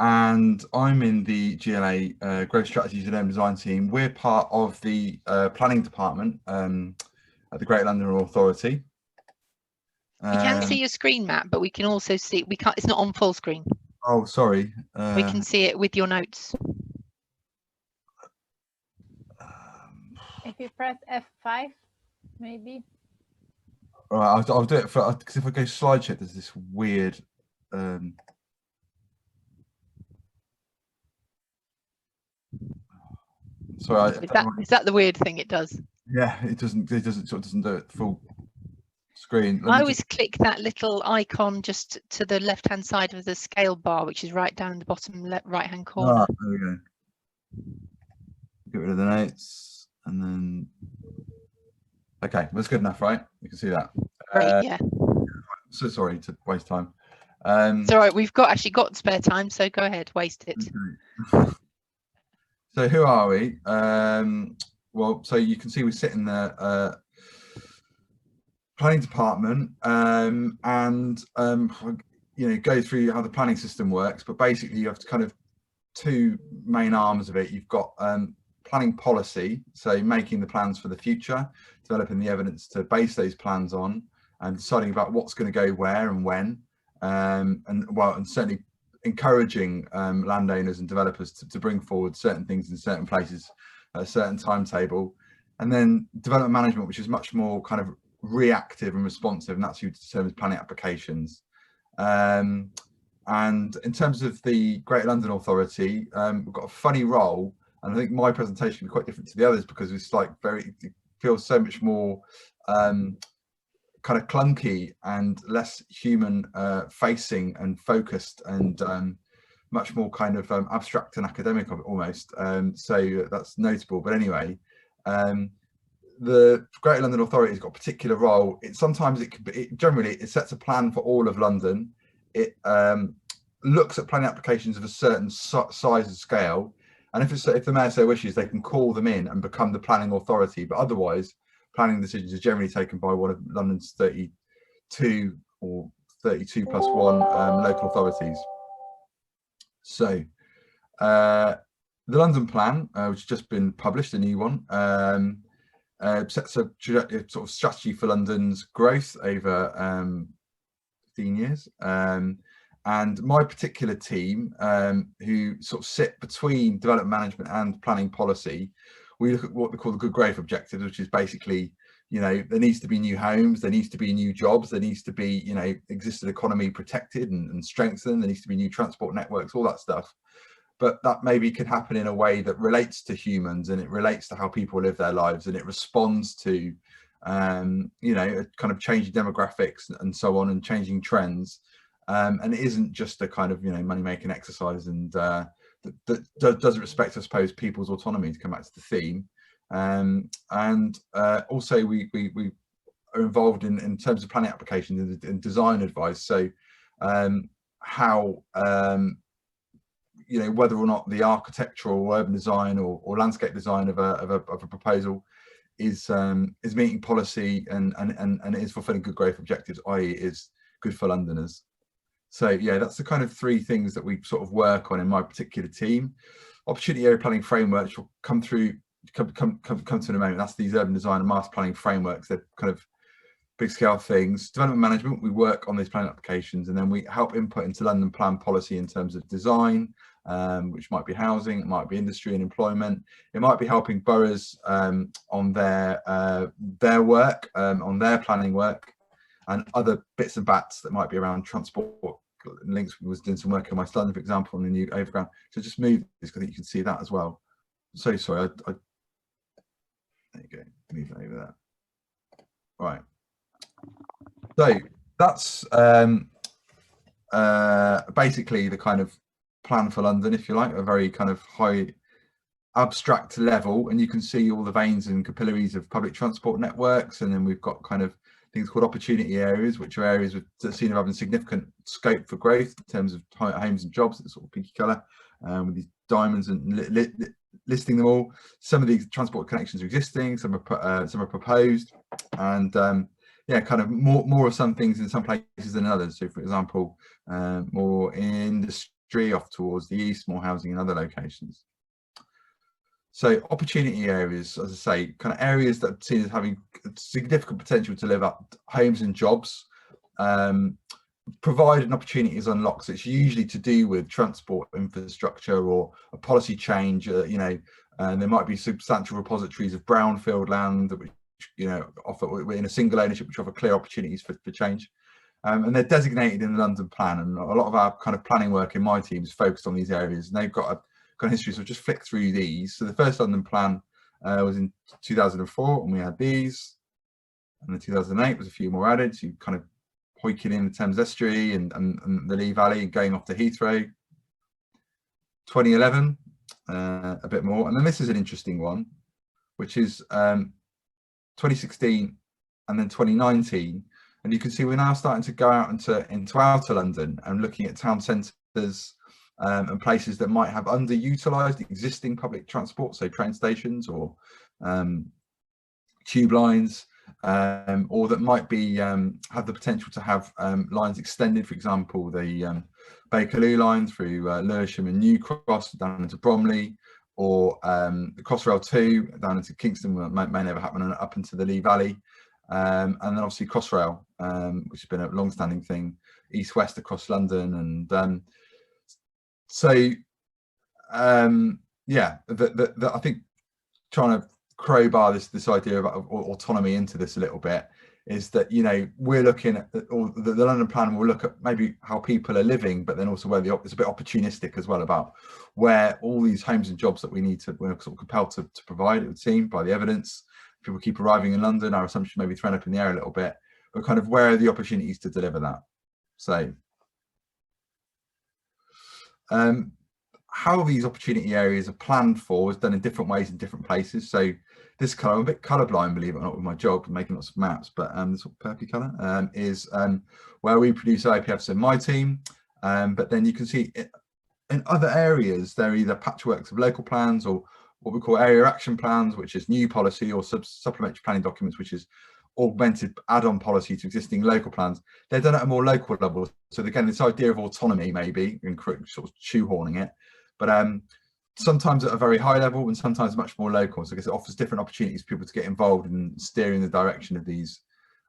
And I'm in the GLA Growth Strategies and Urban Design team. We're part of the planning department at the Greater London Authority. We can see your screen, Matt, but we can also see, we can't, it's not on full screen. Oh, sorry. We can see it with your notes. If you press F5, maybe. All right, I'll do it for, because if I go slideshow, there's this weird. Sorry, Is that the weird thing it does? yeah, it doesn't do it full screen. I always click that little icon just to the left hand side of the scale bar, which is right down the bottom right hand corner. There we go. Get rid of the notes and then okay, that's good enough, right? You can see that. Great, yeah. So sorry to waste time. It's all right, we've actually got spare time, so go ahead, waste it. Okay. So who are we? Well, so you can see we sit in the planning department and you know, go through how the planning system works, but basically you have kind of two main arms of it. You've got planning policy, so making the plans for the future, developing the evidence to base those plans on, and deciding about what's going to go where and when, and certainly encouraging landowners and developers to bring forward certain things in certain places at a certain timetable. And then development management, which is much more kind of reactive and responsive, and that's who determines planning applications. And in terms of the Greater London Authority, we've got a funny role, and I think my presentation will be quite different to the others because it's like it feels so much more kind of clunky and less human facing and focused, and much more kind of abstract and academic of it almost. So that's notable. But anyway, the Greater London Authority has got a particular role. Sometimes it could be, generally it sets a plan for all of London. It looks at planning applications of a certain size and scale, and if the mayor so wishes, they can call them in and become the planning authority. But otherwise, planning decisions are generally taken by one of London's 32 or 32 plus 1 local authorities. So the London Plan, which has just been published, a new one, sets a sort of strategy for London's growth over 15 years. And my particular team, who sort of sit between development management and planning policy, we look at what we call the good growth objectives, which is basically, you know, there needs to be new homes, there needs to be new jobs, there needs to be, you know, existing economy protected and strengthened, there needs to be new transport networks, all that stuff. But that maybe can happen in a way that relates to humans, and it relates to how people live their lives, and it responds to, you know, a kind of changing demographics and so on, and changing trends. And it isn't just a kind of, you know, money-making exercise, and that doesn't respect, I suppose, people's autonomy, to come back to the theme. Also we are involved in terms of planning applications and design advice. So how you know, whether or not the architectural or urban design or landscape design of a proposal is meeting policy and is fulfilling good growth objectives, i.e. is good for Londoners. So yeah, that's the kind of three things that we sort of work on in my particular team. Opportunity area planning frameworks will come to in a moment. That's these urban design and master planning frameworks. They're kind of big scale things. Development management, we work on these planning applications, and then we help input into London plan policy in terms of design, which might be housing, it might be industry and employment. It might be helping boroughs on their work, on their planning work, and other bits and bats that might be around transport links. We was doing some work in West London, for example, on the new overground. So just move this, because I think you can see that as well. So sorry, there you go, move over there. Right. So that's basically the kind of plan for London, if you like, a very kind of high abstract level, and you can see all the veins and capillaries of public transport networks. And then we've got kind of things called opportunity areas, which are areas that seem to have significant scope for growth in terms of homes and jobs. It's sort of pinky colour with these diamonds, and listing them all. Some of these transport connections are existing, some are proposed, and yeah, kind of more of some things in some places than others. So for example, more industry off towards the east, more housing in other locations. So opportunity areas, as I say, kind of areas that are seen as having significant potential to live up homes and jobs, provided an opportunity is unlocked. So it's usually to do with transport infrastructure or a policy change, you know, and there might be substantial repositories of brownfield land that, you know, offer in a single ownership, which offer clear opportunities for change. And they're designated in the London plan, and a lot of our kind of planning work in my team is focused on these areas, and they've got a kind of history. So just flick through these. So the first London plan was in 2004, and we had these. And in 2008 was a few more added. So you kind of hoiking in the Thames Estuary and the Lee Valley, going off to Heathrow. 2011, a bit more. And then this is an interesting one, which is 2016 and then 2019. And you can see we're now starting to go out into outer London and looking at town centres and places that might have underutilised existing public transport, so train stations or tube lines, or that might be have the potential to have lines extended. For example, the Bakerloo line through Lewisham and New Cross down into Bromley, or the Crossrail 2 down into Kingston, may never happen, up into the Lee Valley. And then obviously Crossrail, which has been a long-standing thing, east-west across London. And yeah, I think trying to crowbar this idea of autonomy into this a little bit is that, you know, we're looking at the London plan will look at maybe how people are living, but then also where it's a bit opportunistic as well about where all these homes and jobs that we're sort of compelled to provide, it would seem, by the evidence. People keep arriving in London, our assumption may be thrown up in the air a little bit, but kind of where are the opportunities to deliver that? So how these opportunity areas are planned for is done in different ways in different places. So this colour, I'm a bit colourblind, believe it or not, with my job, making lots of maps, but this purpley colour is where we produce IPFs in my team. But then you can see in other areas, they're either patchworks of local plans or what we call area action plans, which is new policy, or supplementary planning documents, which is augmented add-on policy to existing local plans. They're done at a more local level. So again, this idea of autonomy, maybe, and sort of shoehorning it, but sometimes at a very high level and sometimes much more local. So I guess it offers different opportunities for people to get involved in steering the direction of these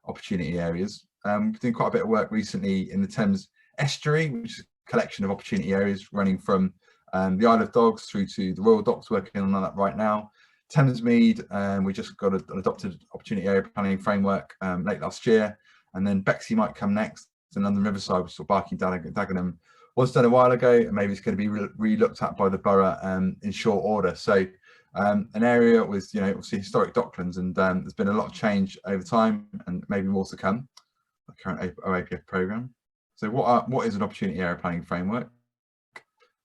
opportunity areas. We've been doing quite a bit of work recently in the Thames Estuary, which is a collection of opportunity areas running from the Isle of Dogs through to the Royal Docks, working on that right now. Thamesmead, we just got an adopted opportunity area planning framework late last year, and then Bexley might come next, and London Riverside, which is Barking Dagenham, was done a while ago, and maybe it's going to be re-looked at by the borough in short order. So an area with, you know, obviously historic docklands, and there's been a lot of change over time, and maybe more to come. The current OAPF programme. So what is an opportunity area planning framework?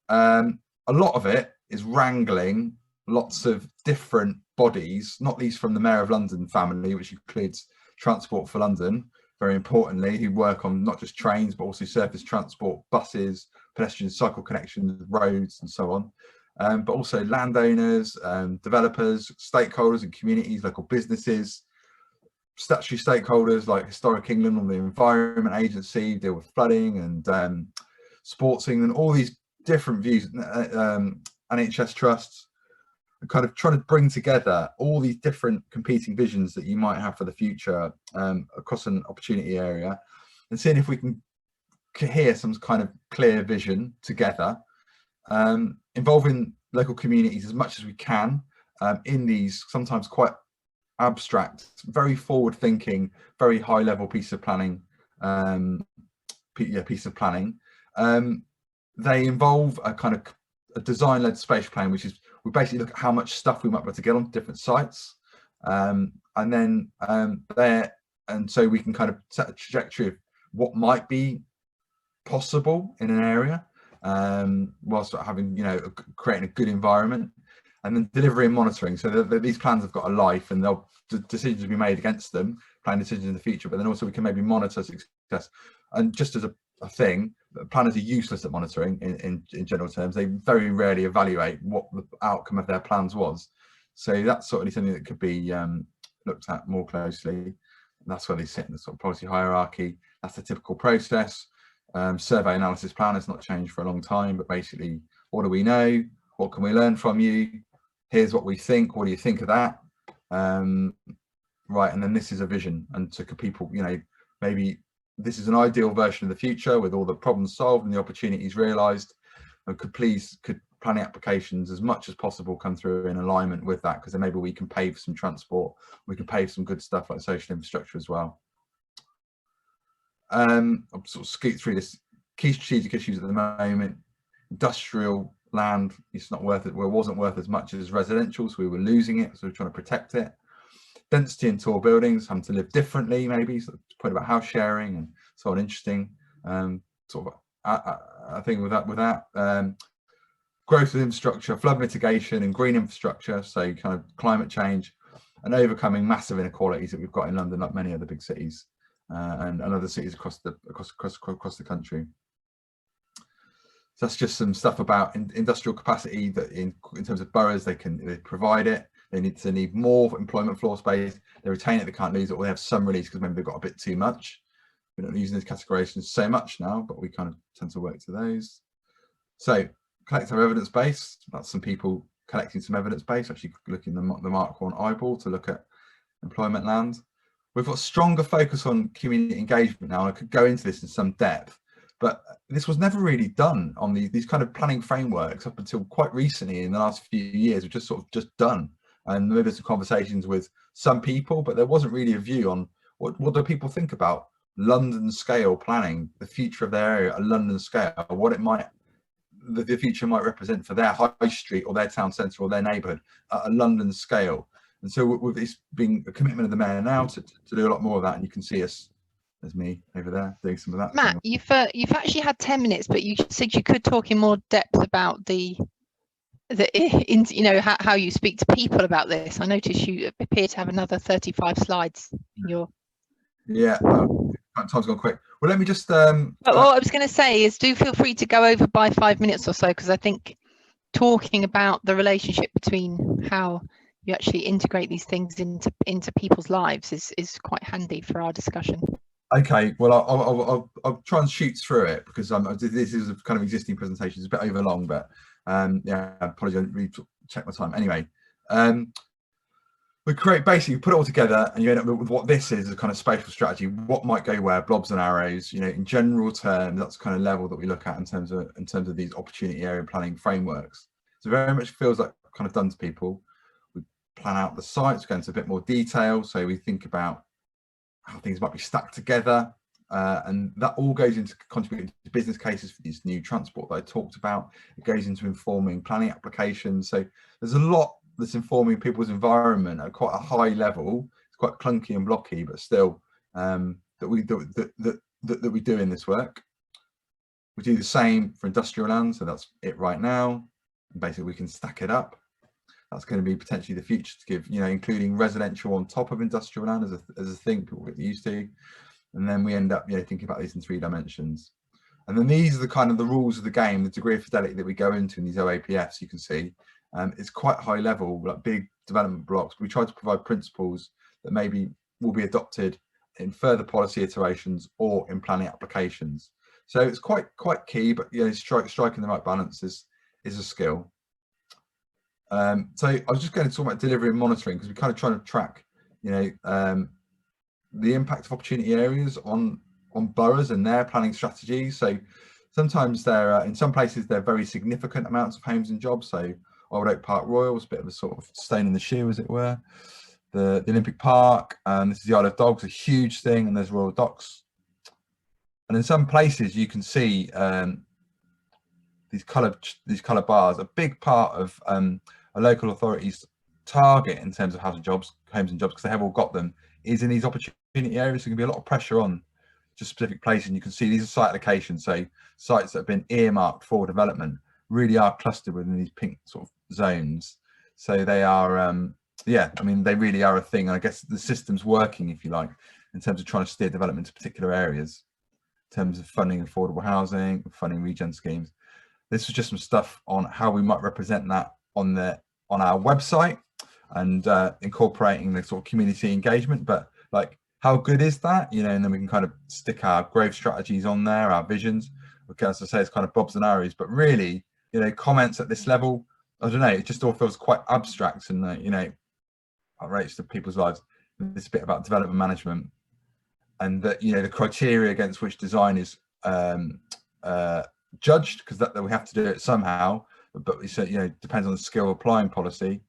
A lot of it is wrangling lots of different bodies, not least from the Mayor of London family, which includes Transport for London, very importantly, who work on not just trains, but also surface transport, buses, pedestrian cycle connections, roads, and so on. But also landowners, developers, stakeholders and communities, local businesses, statutory stakeholders like Historic England or the Environment Agency, deal with flooding and Sports England, all these different views, NHS trusts, kind of trying to bring together all these different competing visions that you might have for the future across an opportunity area, and seeing if we can cohere some kind of clear vision together, involving local communities as much as we can in these sometimes quite abstract, very forward-thinking, very high-level piece of planning. They involve a kind of a design-led spatial plan, which is we basically look at how much stuff we might be able to get on different sites, and then so we can kind of set a trajectory of what might be possible in an area, whilst having, you know, creating a good environment, and then delivery and monitoring. So these plans have got a life, and decisions will be made against them, planning decisions in the future. But then also we can maybe monitor success. And just as a thing, planners are useless at monitoring in general terms. They very rarely evaluate what the outcome of their plans was. So that's certainly something that could be looked at more closely. And that's where they sit in the sort of policy hierarchy. That's the typical process. Survey analysis plan has not changed for a long time, but basically, what do we know? What can we learn from you? Here's what we think. What do you think of that? Right, and then this is a vision, and so could people, you know, maybe this is an ideal version of the future with all the problems solved and the opportunities realised, and could planning applications as much as possible come through in alignment with that, because then maybe we can pay for some transport, we can pay for some good stuff like social infrastructure as well. I'll sort of scoot through this. Key strategic issues at the moment: industrial land, it's not worth it, well, it wasn't worth as much as residential, so we were losing it, so we're trying to protect it. Density in tall buildings, having to live differently, maybe, so point about house sharing and so on. Interesting sort of I think with that growth of infrastructure, flood mitigation and green infrastructure, so kind of climate change, and overcoming massive inequalities that we've got in London, like many other big cities and other cities across the country. So that's just some stuff about industrial capacity, that in terms of boroughs, they provide it. They need more employment floor space. They retain it, they can't lose it, or they have some release because maybe they've got a bit too much. We're not using these categorizations so much now, but we kind of tend to work to those. So collective evidence base, that's some people collecting some evidence base, actually looking the Mark 1 eyeball to look at employment land. We've got stronger focus on community engagement now. I could go into this in some depth, but this was never really done on these kind of planning frameworks up until quite recently. In the last few years, we've just sort of just done, and maybe some conversations with some people, but there wasn't really a view on what do people think about London scale planning, the future of their area at a London scale, what it might, the future might represent for their high street or their town centre or their neighbourhood at a London scale. And so with this being a commitment of the mayor now to do a lot more of that, and you can see us, there's me over there doing some of that. Matt, you've actually had 10 minutes, but you said you could talk in more depth about you know, how you speak to people about this. I noticed you appear to have another 35 slides in your... Yeah, time's gone quick. Well, let me just but what I was going to say is, do feel free to go over by 5 minutes or so, because I think talking about the relationship between how you actually integrate these things into people's lives is quite handy for our discussion. Okay, well, I'll try and shoot through it, because this is a kind of existing presentation. It's a bit over long, but yeah, I apologize, I didn't really check my time. Anyway, we basically put it all together, and you end up with what this is a kind of spatial strategy. What might go where, blobs and arrows, you know, in general terms. That's the kind of level that we look at in terms of these opportunity area planning frameworks. So very much feels like kind of done to people. We plan out the sites, go into a bit more detail, so we think about how things might be stacked together, and that all goes into contributing to business cases for these new transport that I talked about. It goes into informing planning applications. So there's a lot that's informing people's environment at quite a high level. It's quite clunky and blocky, but still that we do in this work. We do the same for industrial land, so that's it right now. And basically, we can stack it up. That's going to be potentially the future to give, you know, including residential on top of industrial land as a thing people get used to. And then we end up, you know, thinking about these in 3 dimensions. And then these are the kind of the rules of the game, the degree of fidelity that we go into in these OAPFs. You can see it's quite high level, like big development blocks. We try to provide principles that maybe will be adopted in further policy iterations or in planning applications. So it's quite key, but you know, striking the right balance is a skill. So I was just going to talk about delivery and monitoring, because we're kind of trying to track, you know, the impact of opportunity areas on boroughs and their planning strategies. So sometimes they're in some places they're very significant amounts of homes and jobs. So Old Oak Park Royal is a bit of a sort of stone in the shoe, as it were. The Olympic Park, and this is the Isle of Dogs, a huge thing, and there's Royal Docks. And in some places you can see these colour bars. A big part of a local authority's target in terms of homes and jobs, because they have all got them, is in these opportunity areas. So there can be a lot of pressure on just specific places, and you can see these are site locations. So sites that have been earmarked for development really are clustered within these pink sort of zones. So they are, yeah, I mean, they really are a thing. And I guess the system's working, if you like, in terms of trying to steer development to particular areas, in terms of funding affordable housing, funding regen schemes. This was just some stuff on how we might represent that on our website, and incorporating the sort of community engagement. But like, how good is that, you know? And then we can kind of stick our growth strategies on there, our visions. Okay, as I say, it's kind of bobs and arrows, but really, you know, comments at this level, I don't know, it just all feels quite abstract, and you know, outrageous to people's lives. This bit about development management, and that, you know, the criteria against which design is judged, because that we have to do it somehow, but we said, you know, depends on the skill applying policy.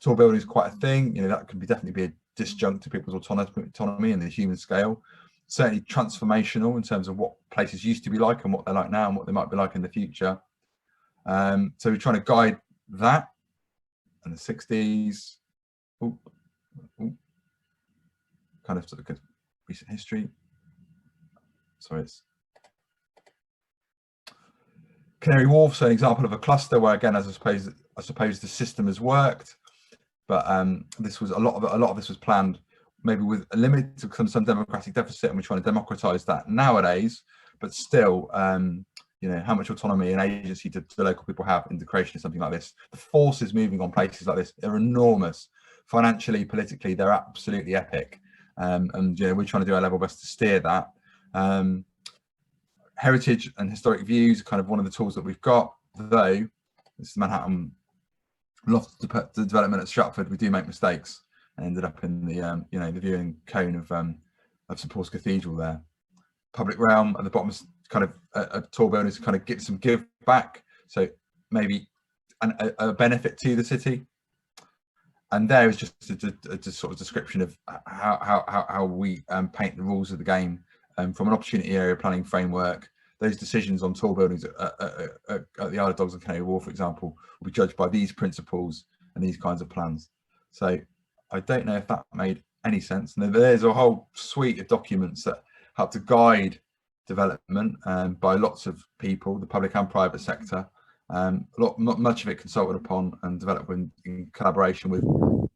Tall building is quite a thing, you know, that can definitely be a disjunct to people's autonomy and the human scale. Certainly transformational in terms of what places used to be like and what they're like now and what they might be like in the future. So we're trying to guide that. And the 60s, kind of sort of recent history. Sorry, it's Canary Wharf, so an example of a cluster where, again, as I suppose the system has worked, but this was a lot of this was planned maybe with a limit to some democratic deficit, and we're trying to democratize that nowadays. But still, you know, how much autonomy and agency do the local people have in the creation of something like this? The forces moving on places like this are enormous, financially, politically, they're absolutely epic. And you know, we're trying to do our level best to steer that. Heritage and historic views are kind of one of the tools that we've got, though this is Manhattan loft the development at Stratford, we do make mistakes and ended up in the you know, the viewing cone of St Paul's Cathedral there. Public realm at the bottom is kind of a tall building to kind of get some give back, so maybe a benefit to the city. And there is just a sort of description of how we paint the rules of the game from an opportunity area planning framework. Those decisions on tall buildings at the Isle of Dogs and Canary Wharf, for example, will be judged by these principles and these kinds of plans. So I don't know if that made any sense. And there's a whole suite of documents that help to guide development by lots of people, the public and private sector. Not much of it consulted upon and developed in collaboration with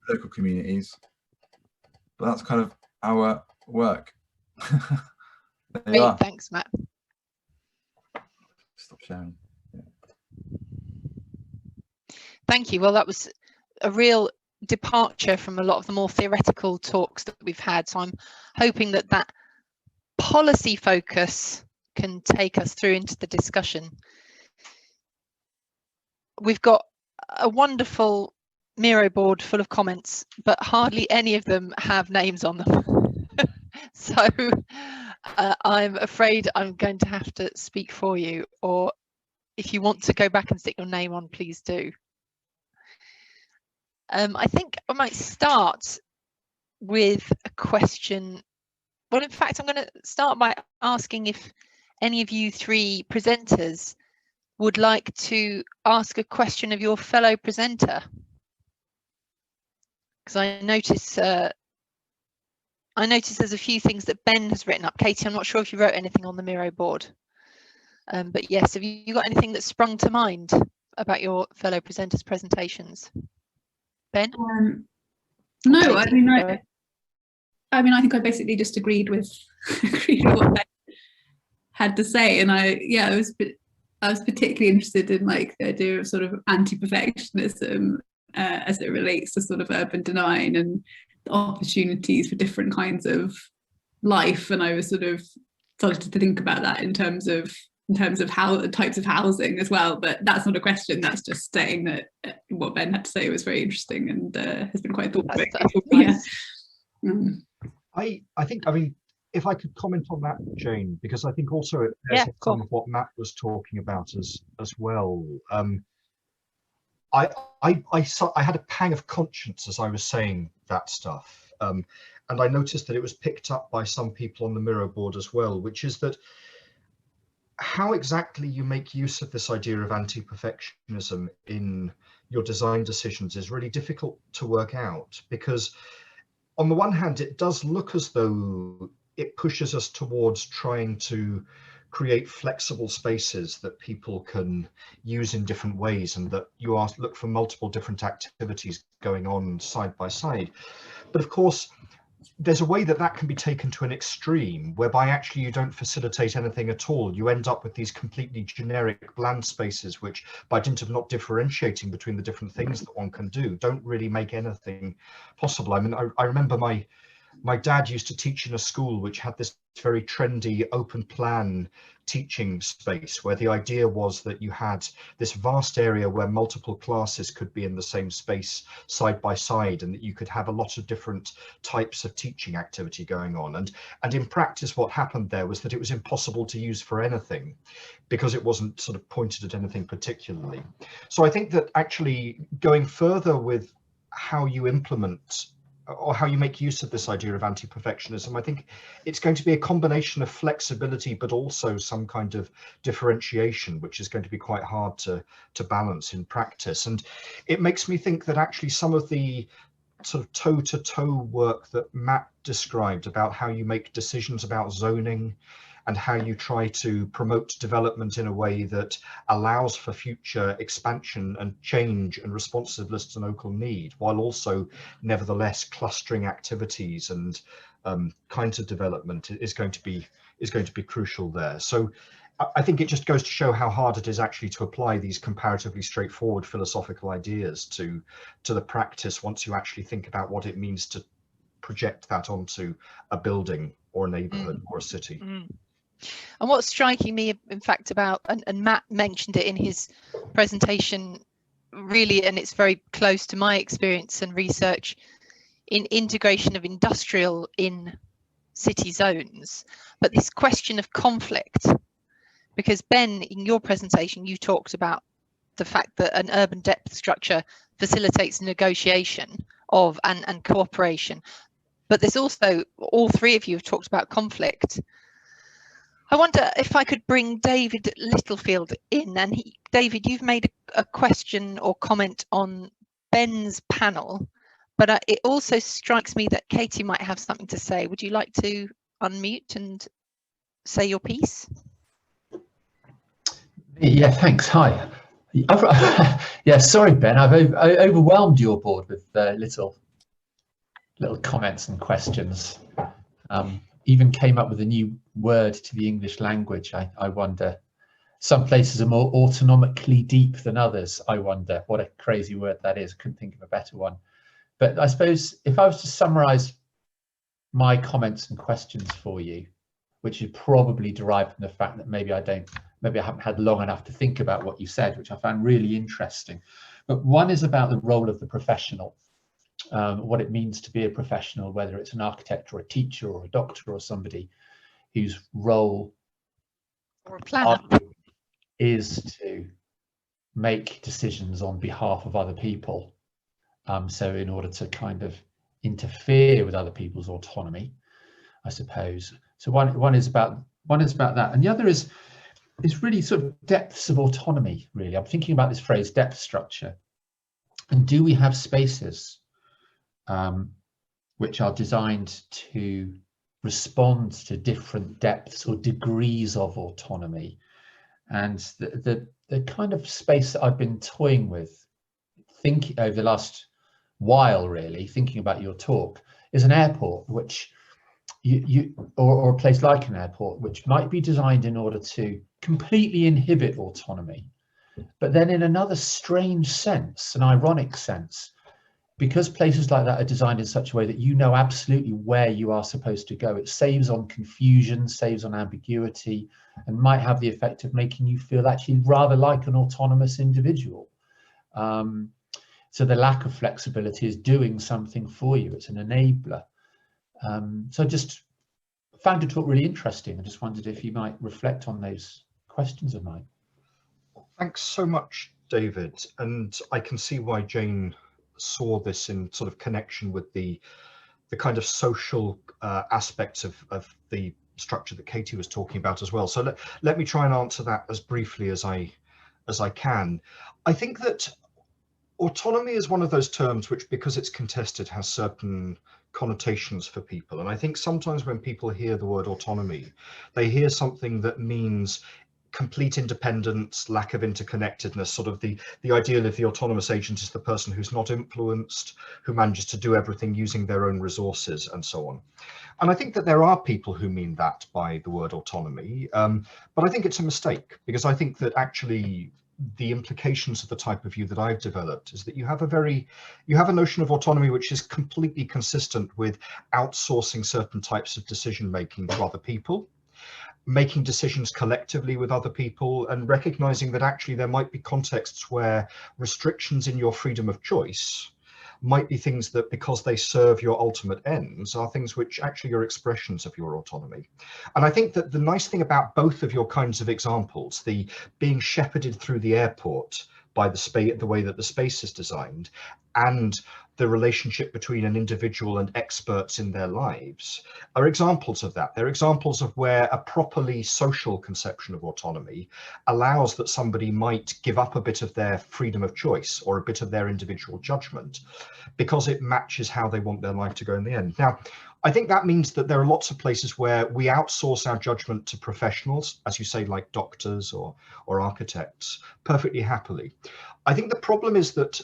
local communities. But that's kind of our work. Great, thanks, Matt. Stop sharing. Yeah. Thank you. Well, that was a real departure from a lot of the more theoretical talks that we've had. So I'm hoping that that policy focus can take us through into the discussion. We've got a wonderful Miro board full of comments, but hardly any of them have names on them. So I'm afraid I'm going to have to speak for you, or if you want to go back and stick your name on, please do. I think I might start with a question. Well, in fact, I'm going to start by asking if any of you three presenters would like to ask a question of your fellow presenter. Because I notice there's a few things that Ben has written up. Katy, I'm not sure if you wrote anything on the Miro board. But yes, have you got anything that sprung to mind about your fellow presenters' presentations? Ben? No, I mean, I think I basically just agreed with what Ben had to say, and I was particularly interested in like the idea of sort of anti-perfectionism as it relates to sort of urban design and the opportunities for different kinds of life, and I was sort of started to think about that in terms of how the types of housing as well. But that's not a question, that's just saying that what Ben had to say was very interesting and has been quite thought-provoking. Nice. I think, I mean, if I could comment on that, Jane, because I think also it bears some of what Matt was talking about as well. I had a pang of conscience as I was saying that stuff, and I noticed that it was picked up by some people on the Miro board as well, which is that how exactly you make use of this idea of anti-perfectionism in your design decisions is really difficult to work out, because on the one hand, it does look as though it pushes us towards trying to create flexible spaces that people can use in different ways, and that you look for multiple different activities going on side by side. But of course, there's a way that that can be taken to an extreme, whereby actually you don't facilitate anything at all. You end up with these completely generic bland spaces, which by dint of not differentiating between the different things that one can do, don't really make anything possible. I mean, I remember my dad used to teach in a school which had this very trendy open plan teaching space, where the idea was that you had this vast area where multiple classes could be in the same space side by side, and that you could have a lot of different types of teaching activity going on. And in practice, what happened there was that it was impossible to use for anything, because it wasn't sort of pointed at anything particularly. So I think that actually going further with how you implement or how you make use of this idea of anti-perfectionism. I think it's going to be a combination of flexibility, but also some kind of differentiation, which is going to be quite hard to balance in practice. And it makes me think that actually some of the sort of toe-to-toe work that Matt described about how you make decisions about zoning and how you try to promote development in a way that allows for future expansion and change and responsiveness to local need, while also nevertheless clustering activities and kinds of development is going to be crucial there. So I think it just goes to show how hard it is actually to apply these comparatively straightforward philosophical ideas to the practice once you actually think about what it means to project that onto a building or a neighborhood or a city. And what's striking me, in fact, about, and Matt mentioned it in his presentation, really, and it's very close to my experience and research in integration of industrial in city zones, but this question of conflict, because Ben, in your presentation, you talked about the fact that an urban depth structure facilitates negotiation of and cooperation, but there's also, all three of you have talked about conflict. I wonder if I could bring David Littlefield in, and David, you've made a question or comment on Ben's panel, but it also strikes me that Katy might have something to say. Would you like to unmute and say your piece? Yeah, thanks. Hi. Yeah, sorry, Ben, I've overwhelmed your board with little comments and questions. Even came up with a new word to the English language. I wonder, some places are more autonomically deep than others. I wonder what a crazy word that is. Couldn't think of a better one. But I suppose if I was to summarize my comments and questions for you, which is probably derived from the fact that maybe I haven't had long enough to think about what you said, which I found really interesting. But one is about the role of the professional. What it means to be a professional, whether it's an architect or a teacher or a doctor or somebody whose role or a planner is to make decisions on behalf of other people. So in order to kind of interfere with other people's autonomy, I suppose. So one is about that, and the other is really sort of depths of autonomy. Really, I'm thinking about this phrase depth structure, and do we have spaces which are designed to respond to different depths or degrees of autonomy? And the kind of space that I've been toying with, thinking over the last while, really thinking about your talk, is an airport, which or a place like an airport, which might be designed in order to completely inhibit autonomy, but then in another strange sense, an ironic sense, because places like that are designed in such a way that you know absolutely where you are supposed to go, it saves on confusion, saves on ambiguity, and might have the effect of making you feel actually rather like an autonomous individual. So the lack of flexibility is doing something for you. It's an enabler. So I just found your talk really interesting. I just wondered if you might reflect on those questions of mine. Thanks so much, David. And I can see why Jane saw this in sort of connection with the kind of social aspects of the structure that Katy was talking about as well. So let me try and answer that as briefly as I can. I think that autonomy is one of those terms which, because it's contested, has certain connotations for people. And I think sometimes when people hear the word autonomy, they hear something that means complete independence, lack of interconnectedness, sort of the ideal of the autonomous agent is the person who's not influenced, who manages to do everything using their own resources and so on. And I think that there are people who mean that by the word autonomy, but I think it's a mistake, because I think that actually the implications of the type of view that I've developed is that you have a notion of autonomy which is completely consistent with outsourcing certain types of decision making to other people, making decisions collectively with other people, and recognizing that actually there might be contexts where restrictions in your freedom of choice might be things that, because they serve your ultimate ends, are things which actually are expressions of your autonomy. And I think that the nice thing about both of your kinds of examples, the being shepherded through the airport by the way that the space is designed, and the relationship between an individual and experts in their lives are examples of that. They're examples of where a properly social conception of autonomy allows that somebody might give up a bit of their freedom of choice or a bit of their individual judgment because it matches how they want their life to go in the end. Now, I think that means that there are lots of places where we outsource our judgment to professionals, as you say, like doctors or architects, perfectly happily. I think the problem is that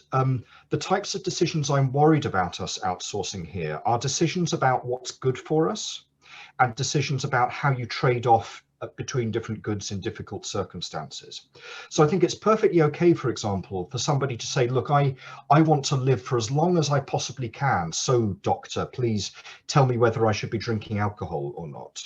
the types of decisions I'm worried about us outsourcing here are decisions about what's good for us and decisions about how you trade off between different goods in difficult circumstances. So I think it's perfectly okay, for example, for somebody to say, look, I want to live for as long as I possibly can. So doctor, please tell me whether I should be drinking alcohol or not.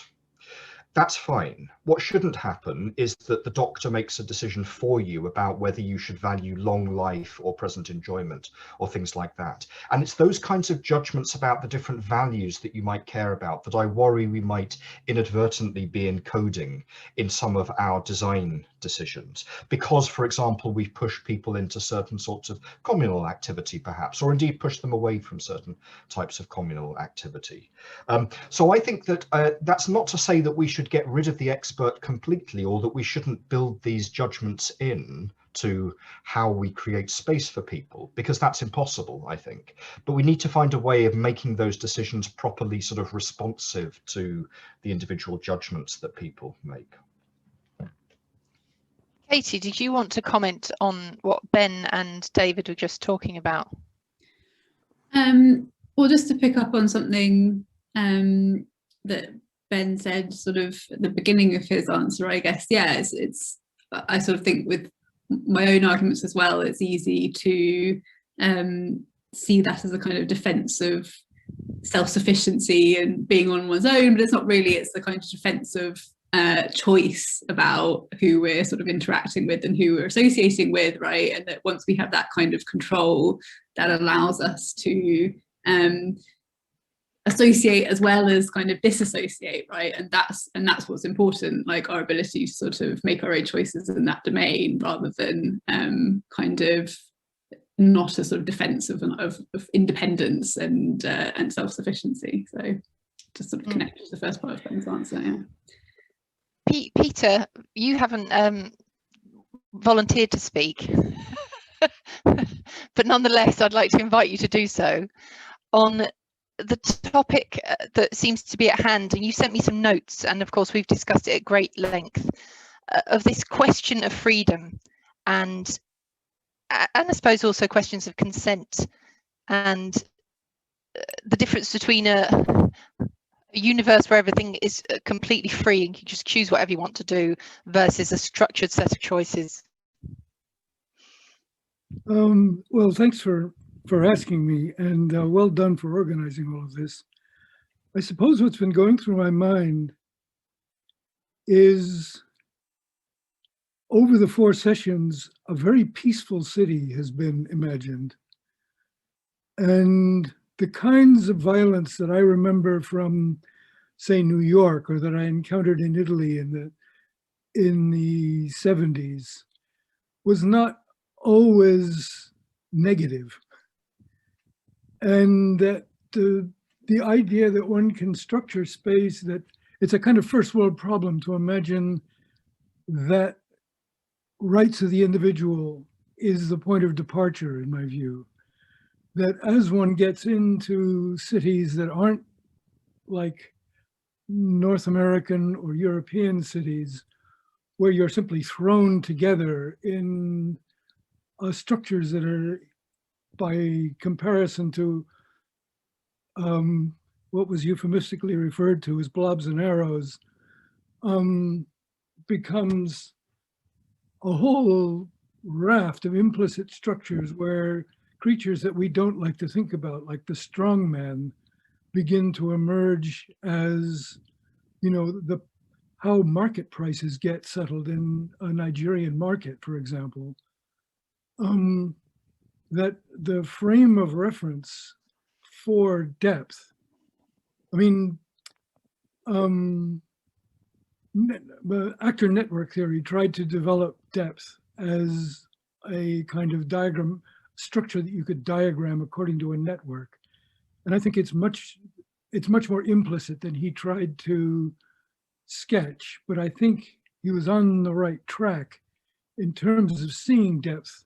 That's fine. What shouldn't happen is that the doctor makes a decision for you about whether you should value long life or present enjoyment or things like that. And it's those kinds of judgments about the different values that you might care about that I worry we might inadvertently be encoding in some of our design decisions. Because, for example, we've pushed people into certain sorts of communal activity, perhaps, or indeed pushed them away from certain types of communal activity. So I think that that's not to say that we should get rid of the expert completely, or that we shouldn't build these judgments in to how we create space for people, because that's impossible, I think. But we need to find a way of making those decisions properly sort of responsive to the individual judgments that people make. Katy, did you want to comment on what Ben and David were just talking about? Well, just to pick up on something that Ben said sort of at the beginning of his answer, I guess, yeah, I sort of think with my own arguments as well, it's easy to see that as a kind of defense of self-sufficiency and being on one's own, but it's not really. It's the kind of defense of choice about who we're sort of interacting with and who we're associating with, right? And that once we have that kind of control, that allows us to associate as well as kind of disassociate, right? And that's what's important, like our ability to sort of make our own choices in that domain, rather than kind of not a sort of defense of independence and self-sufficiency. So just sort of connect to the first part of Ben's answer. Yeah. Peter, you haven't volunteered to speak, but nonetheless, I'd like to invite you to do so on the topic that seems to be at hand. And you sent me some notes, and of course, we've discussed it at great length, of this question of freedom and I suppose also questions of consent and the difference between a universe where everything is completely free and you just choose whatever you want to do versus a structured set of choices. Well, thanks for asking me, and well done for organizing all of this. I suppose what's been going through my mind is, over the 4 sessions, a very peaceful city has been imagined. And the kinds of violence that I remember from, say, New York, or that I encountered in Italy in the 70s, was not always negative. And that the idea that one can structure space, that it's a kind of first world problem to imagine that rights of the individual is the point of departure, in my view. That as one gets into cities that aren't like North American or European cities, where you're simply thrown together in structures that are, by comparison to what was euphemistically referred to as blobs and arrows, becomes a whole raft of implicit structures where creatures that we don't like to think about, like the strong man, begin to emerge as, you know, how market prices get settled in a Nigerian market, for example. That the frame of reference for depth, I mean, actor network theory tried to develop depth as a kind of diagram structure that you could diagram according to a network. And I think it's much more implicit than he tried to sketch, but I think he was on the right track in terms of seeing depth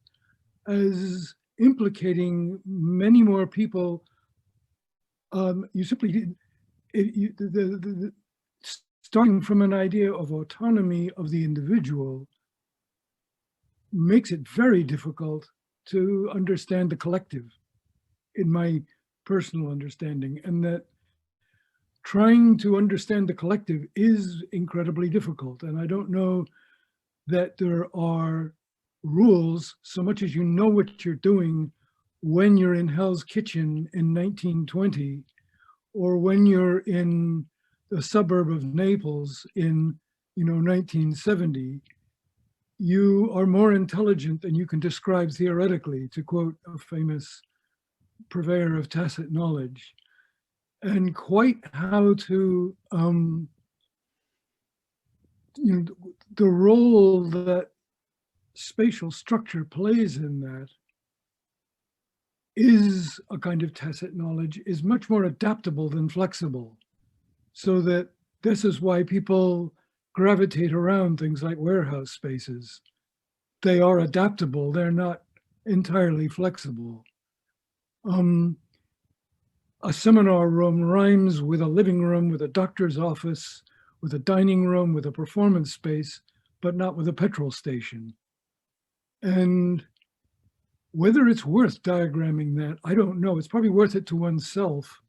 as implicating many more people. You simply didn't, starting from an idea of autonomy of the individual makes it very difficult to understand the collective, in my personal understanding, and that trying to understand the collective is incredibly difficult. And I don't know that there are rules so much as you know what you're doing when you're in Hell's Kitchen in 1920, or when you're in the suburb of Naples in 1970. You are more intelligent than you can describe theoretically, to quote a famous purveyor of tacit knowledge. And quite how to, the role that spatial structure plays in that is a kind of tacit knowledge, is much more adaptable than flexible. So that this is why people gravitate around things like warehouse spaces. They are adaptable, they're not entirely flexible. A seminar room rhymes with a living room, with a doctor's office, with a dining room, with a performance space, but not with a petrol station. And whether it's worth diagramming that, I don't know. It's probably worth it to oneself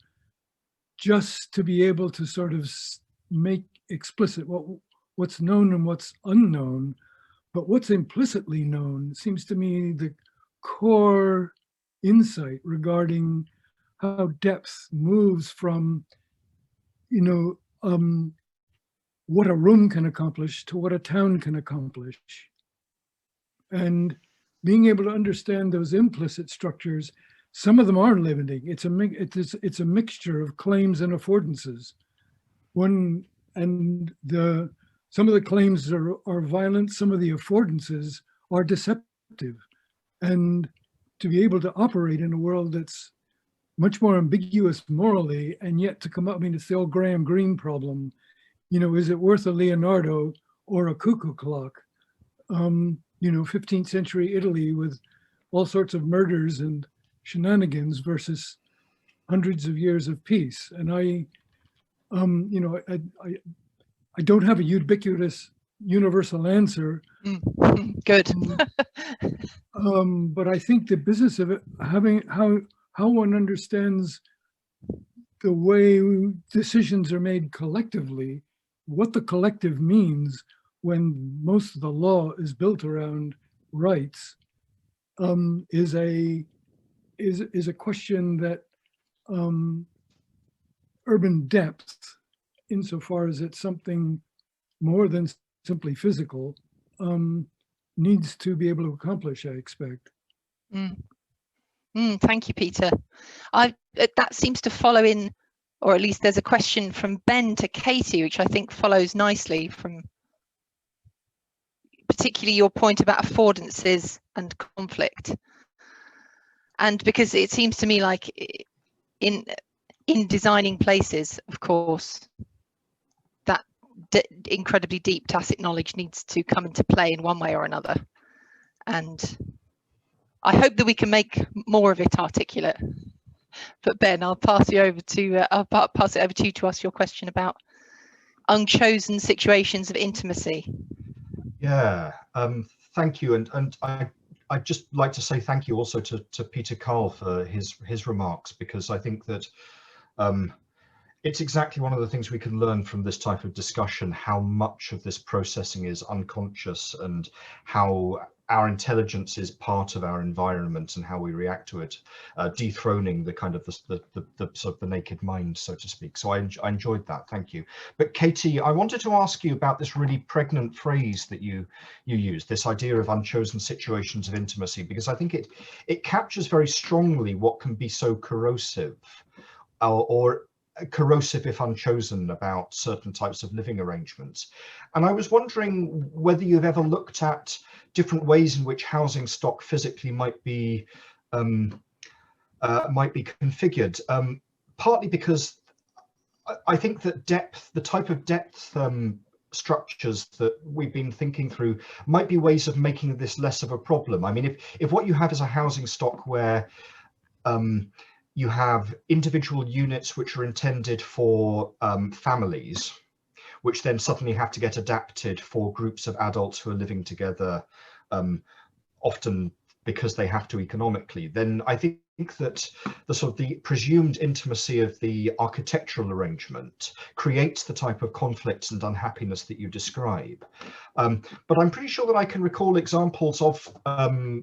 just to be able to sort of make explicit what's known and what's unknown. But what's implicitly known seems to me the core insight regarding how depth moves from, what a room can accomplish to what a town can accomplish. And being able to understand those implicit structures, some of them are limiting. It's a mixture of claims and affordances. Some of the claims are violent, some of the affordances are deceptive. And to be able to operate in a world that's much more ambiguous morally, and yet to come up, it's the old Graham Greene problem, is it worth a Leonardo or a cuckoo clock? 15th century Italy with all sorts of murders and shenanigans versus hundreds of years of peace. And I don't have a ubiquitous universal answer. Good. But I think the business of it, having how one understands the way decisions are made collectively, what the collective means when most of the law is built around rights, is a question that urban depth, insofar as it's something more than simply physical, needs to be able to accomplish, I expect. Thank you, Peter. That seems to follow in, or at least there's a question from Ben to Katy, which I think follows nicely from particularly your point about affordances and conflict. And because it seems to me like in designing places, of course, that incredibly deep tacit knowledge needs to come into play in one way or another. And I hope that we can make more of it articulate. But Ben, I'll pass it over to you to ask your question about unchosen situations of intimacy. Yeah, thank you, and I'd just like to say thank you also to Peter Carl for his remarks, because I think that it's exactly one of the things we can learn from this type of discussion, how much of this processing is unconscious and how our intelligence is part of our environment and how we react to it, dethroning the kind of the sort of the naked mind, so to speak. So I enjoyed that, thank you. But Katy, I wanted to ask you about this really pregnant phrase that you used, this idea of unchosen situations of intimacy, because I think it captures very strongly what can be so corrosive or corrosive if unchosen about certain types of living arrangements. And I was wondering whether you've ever looked at different ways in which housing stock physically might be configured. Partly because I think that the type of depth structures that we've been thinking through might be ways of making this less of a problem. I mean, if what you have is a housing stock where you have individual units which are intended for families, which then suddenly have to get adapted for groups of adults who are living together, often because they have to economically, then I think that the presumed intimacy of the architectural arrangement creates the type of conflicts and unhappiness that you describe. But I'm pretty sure that I can recall examples of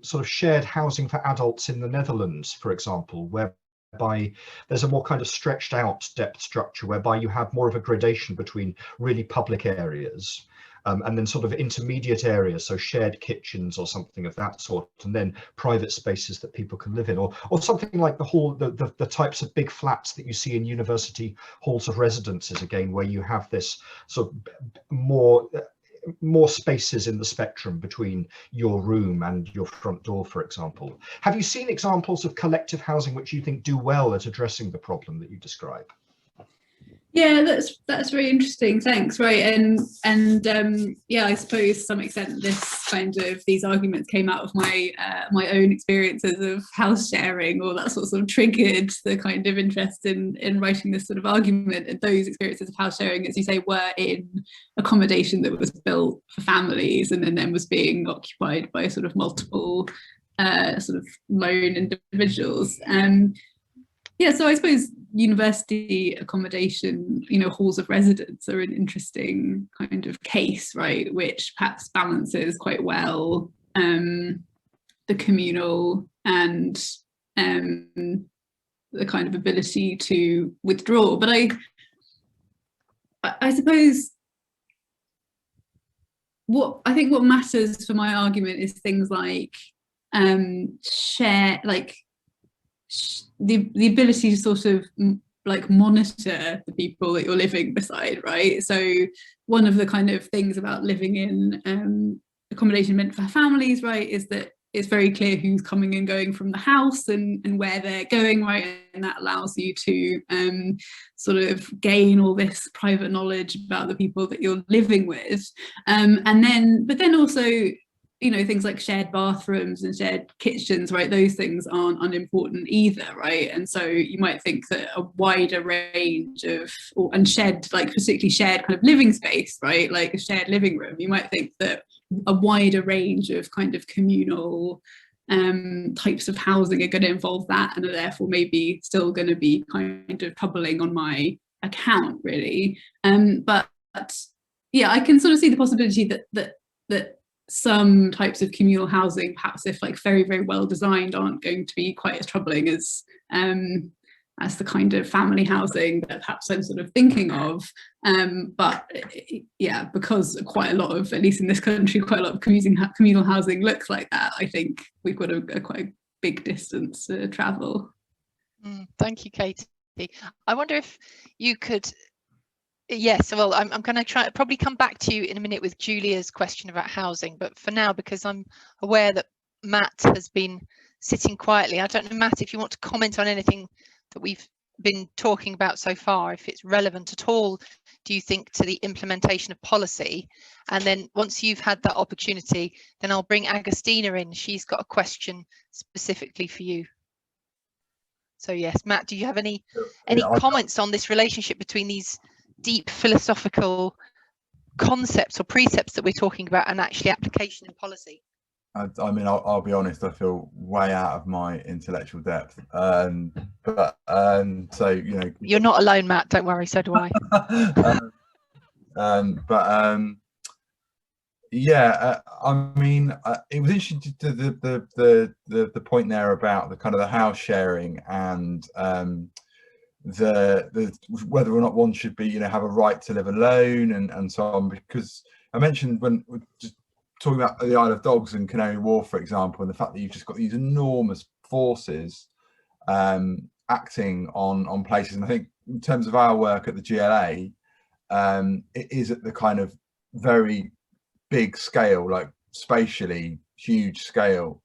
sort of shared housing for adults in the Netherlands, for example, whereby there's a more kind of stretched out depth structure, whereby you have more of a gradation between really public areas and then sort of intermediate areas, so shared kitchens or something of that sort, and then private spaces that people can live in, or something like the types of big flats that you see in university halls of residences, again, where you have this sort of more spaces in the spectrum between your room and your front door, for example. Have you seen examples of collective housing which you think do well at addressing the problem that you describe? Yeah, that's very interesting. Thanks. Right, and yeah, I suppose to some extent these arguments came out of my my own experiences of house sharing, or that sort of triggered the kind of interest in writing this sort of argument. And those experiences of house sharing, as you say, were in accommodation that was built for families and then was being occupied by sort of multiple sort of lone individuals. Yeah, so I suppose university accommodation, halls of residence are an interesting kind of case, right, which perhaps balances quite well the communal and the kind of ability to withdraw. But I suppose what matters for my argument is things like the ability to sort of like monitor the people that you're living beside, right? So one of the kind of things about living in accommodation meant for families, right, is that it's very clear who's coming and going from the house and where they're going, right? And that allows you to sort of gain all this private knowledge about the people that you're living with. But then also, things like shared bathrooms and shared kitchens, right? Those things aren't unimportant either, right? And so you might think that a wider range and shared, like particularly shared kind of living space, right? Like a shared living room, you might think that a wider range of kind of communal types of housing are going to involve that, and are therefore maybe still going to be kind of troubling on my account, really. But yeah, I can sort of see the possibility that some types of communal housing, perhaps if like very, very well designed, aren't going to be quite as troubling as the kind of family housing that perhaps I'm sort of thinking of. But yeah, because quite a lot of, at least in this country, quite a lot of communal housing looks like that, I think we've got a quite big distance to travel. Thank you, Katy. I wonder if you could. Yes, well, I'm going to probably come back to you in a minute with Julia's question about housing, but for now, because I'm aware that Matt has been sitting quietly, I don't know, Matt, if you want to comment on anything that we've been talking about so far, if it's relevant at all, do you think, to the implementation of policy? And then once you've had that opportunity, then I'll bring Agostina in. She's got a question specifically for you. So yes, Matt, do you have any comments on this relationship between these deep philosophical concepts or precepts that we're talking about and actually application in policy? I mean, I'll be honest, I feel way out of my intellectual depth, but so you're not alone, Matt, don't worry, so do I. Yeah, I mean, it was interesting to the point there about the kind of the house sharing and the whether or not one should be have a right to live alone and so on, because I mentioned when we're just talking about the Isle of Dogs and Canary Wharf, for example, and the fact that you've just got these enormous forces acting on places. And I think in terms of our work at the GLA, it is at the kind of very big scale, like spatially huge scale.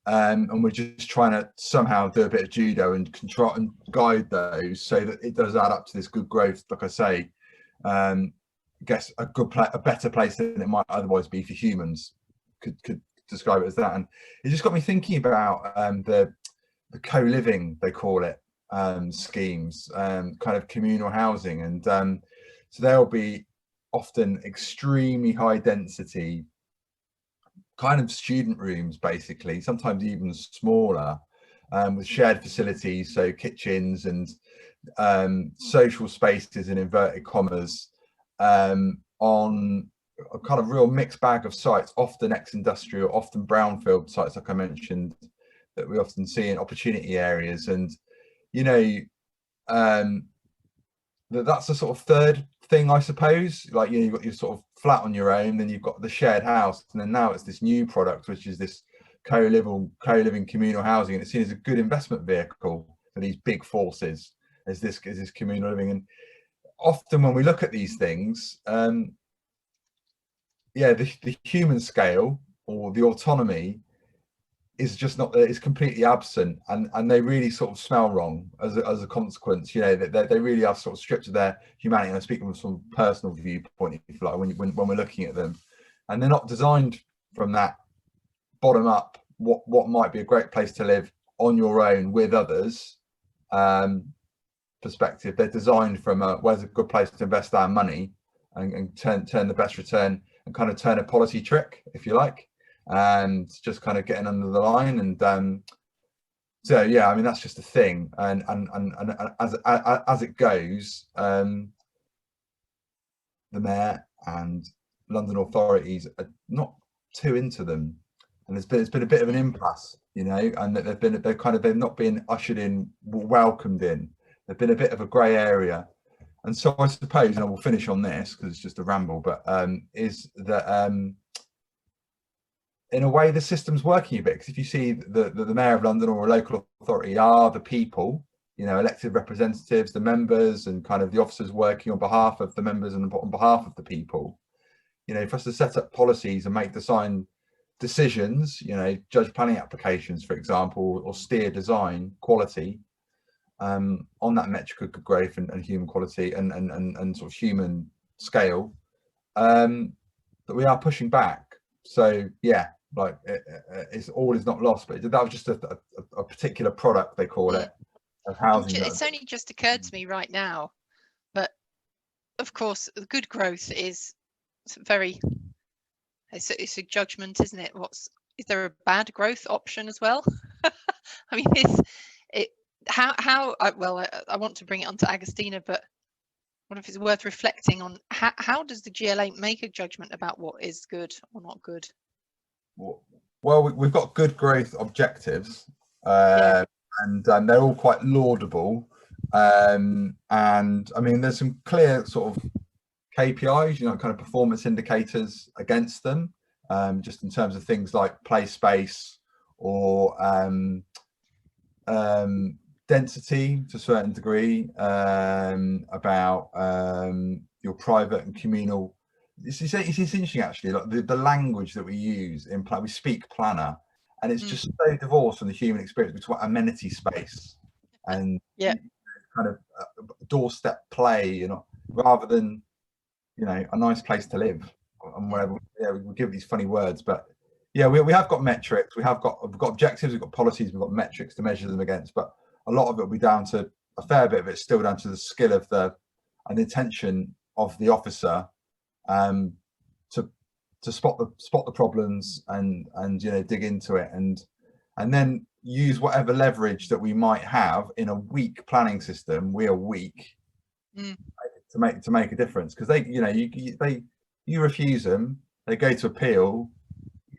And we're just trying to somehow do a bit of judo and control and guide those so that it does add up to this good growth. Like I say, I guess a better place than it might otherwise be for humans. Could describe it as that. And it just got me thinking about the co-living, they call it, schemes, kind of communal housing, and so there'll be often extremely high density kind of student rooms, basically, sometimes even smaller, with shared facilities, so kitchens and social spaces in inverted commas, on a kind of real mixed bag of sites, often ex-industrial, often brownfield sites, like I mentioned, that we often see in opportunity areas. And you know, that's the sort of third thing, I suppose. Like, you know, you've got your sort of flat on your own, then you've got the shared house, and then now it's this new product, which is this co-living communal housing, and it's seen as a good investment vehicle for these big forces as this communal living. And often when we look at these things, yeah, the human scale or the autonomy is just not, it's completely absent, and they really sort of smell wrong as a consequence. You know, they really are sort of stripped of their humanity. And I'm speaking from some personal viewpoint, if you like, when we're looking at them, and they're not designed from that bottom up, what might be a great place to live on your own with others perspective. They're designed from a where's a good place to invest our money and turn the best return, and kind of turn a policy trick, if you like, and just kind of getting under the line. And so yeah, I mean, that's just a thing. And as it goes, the mayor and London authorities are not too into them, and there's been a bit of an impasse, you know, and they've not been ushered in, welcomed in. They've been a bit of a grey area. And so I suppose, and I will finish on this because it's just a ramble, but is that in a way the system's working a bit, because if you see the mayor of London or a local authority are the people, you know, elected representatives, the members, and kind of the officers working on behalf of the members and on behalf of the people, you know, for us to set up policies and make design decisions, you know, judge planning applications, for example, or steer design quality on that metric of good growth and human quality and sort of human scale, that we are pushing back. So yeah, like it's all is not lost, but that was just a particular product, they call it, of housing. It's only just occurred to me right now, but of course good growth is very, it's a judgment, isn't it? Is there a bad growth option as well? I mean, I want to bring it on to Agostina, but what if it's worth reflecting on how does the GLA make a judgment about what is good or not good? Well, we've got good growth objectives, and they're all quite laudable, and I mean there's some clear sort of KPIs, you know, kind of performance indicators against them, just in terms of things like play space or density to a certain degree, about your private and communal. It's interesting actually, like the language that we use in plan. We speak planner, and it's just so divorced from the human experience. We talk about amenity space and kind of doorstep play, you know, rather than, you know, a nice place to live and whatever. Yeah, we give these funny words, but yeah, we have got metrics, we've got objectives, we've got policies, we've got metrics to measure them against, but a lot of it will be down to, a fair bit of it's still down to the skill of and the intention of the officer to spot the problems and you know, dig into it and then use whatever leverage that we might have in a weak planning system. We are weak to make a difference, because they, you know, you refuse them, they go to appeal,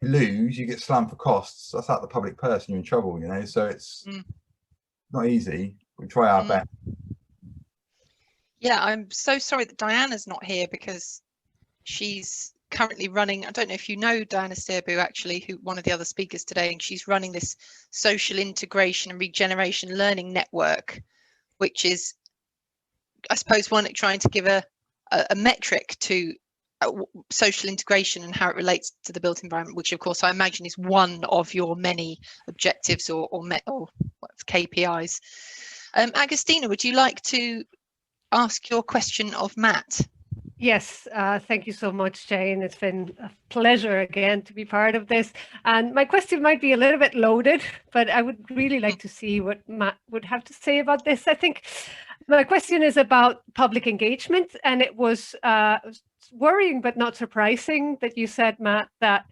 you lose, you get slammed for costs. That's out the public purse, and you're in trouble, you know. So it's not easy. We try our best. Yeah, I'm so sorry that Diana's not here, because she's currently running, I don't know if you know Diana Steerbu, actually, one of the other speakers today, and she's running this social integration and regeneration learning network, which is, I suppose, one trying to give a metric to social integration and how it relates to the built environment, which of course I imagine is one of your many objectives or KPIs. Agustina, would you like to ask your question of Matt? Yes, thank you so much, Jane. It's been a pleasure again to be part of this. And my question might be a little bit loaded, but I would really like to see what Matt would have to say about this. I think my question is about public engagement, and it was worrying but not surprising that you said, Matt, that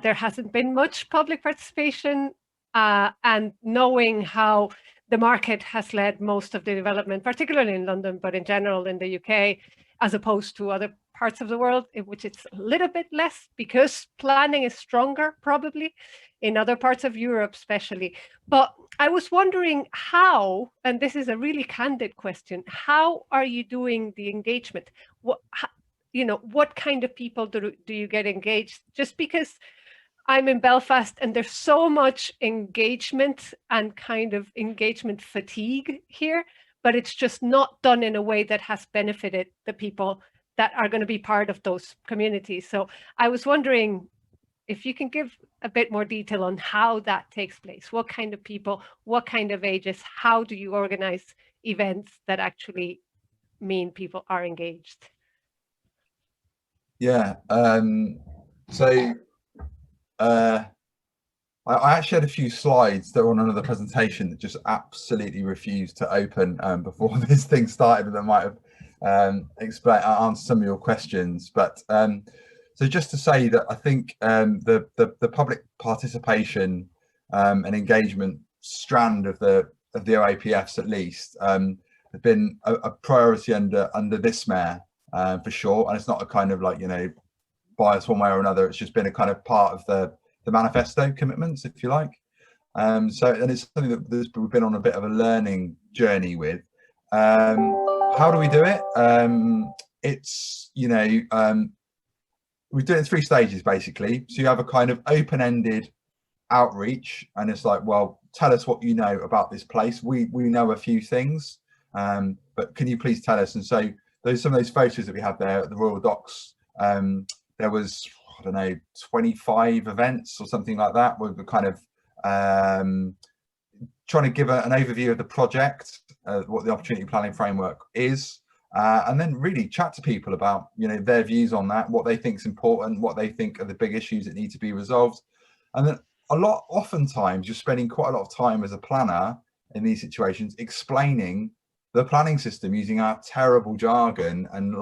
there hasn't been much public participation, and knowing how the market has led most of the development, particularly in London, but in general in the UK, as opposed to other parts of the world, in which it's a little bit less because planning is stronger, probably, in other parts of Europe especially. But I was wondering how, and this is a really candid question, how are you doing the engagement? What kind of people do you get engaged? Just because I'm in Belfast and there's so much engagement and kind of engagement fatigue here, but it's just not done in a way that has benefited the people that are going to be part of those communities. So I was wondering if you can give a bit more detail on how that takes place. What kind of people, what kind of ages, how do you organize events that actually mean people are engaged? Yeah, I actually had a few slides that were on another presentation that just absolutely refused to open before this thing started, that might have answered some of your questions. But so just to say that I think the public participation and engagement strand of the OAPFs, at least, have been a priority under this mayor for sure. And it's not a kind of like, bias one way or another. It's just been a kind of part of the manifesto commitments, if you like. And it's something that we've been on a bit of a learning journey with. How do we do it? It's, we do it in 3 stages, basically. So you have a kind of open-ended outreach, and it's like, well, tell us what you know about this place. We know a few things, but can you please tell us? And so there's some of those photos that we have there at the Royal Docks. There was, I don't know, 25 events or something like that. We're kind of trying to give an overview of the project, what the opportunity planning framework is, and then really chat to people about, their views on that, what they think is important, what they think are the big issues that need to be resolved. And then oftentimes you're spending quite a lot of time as a planner in these situations explaining the planning system using our terrible jargon and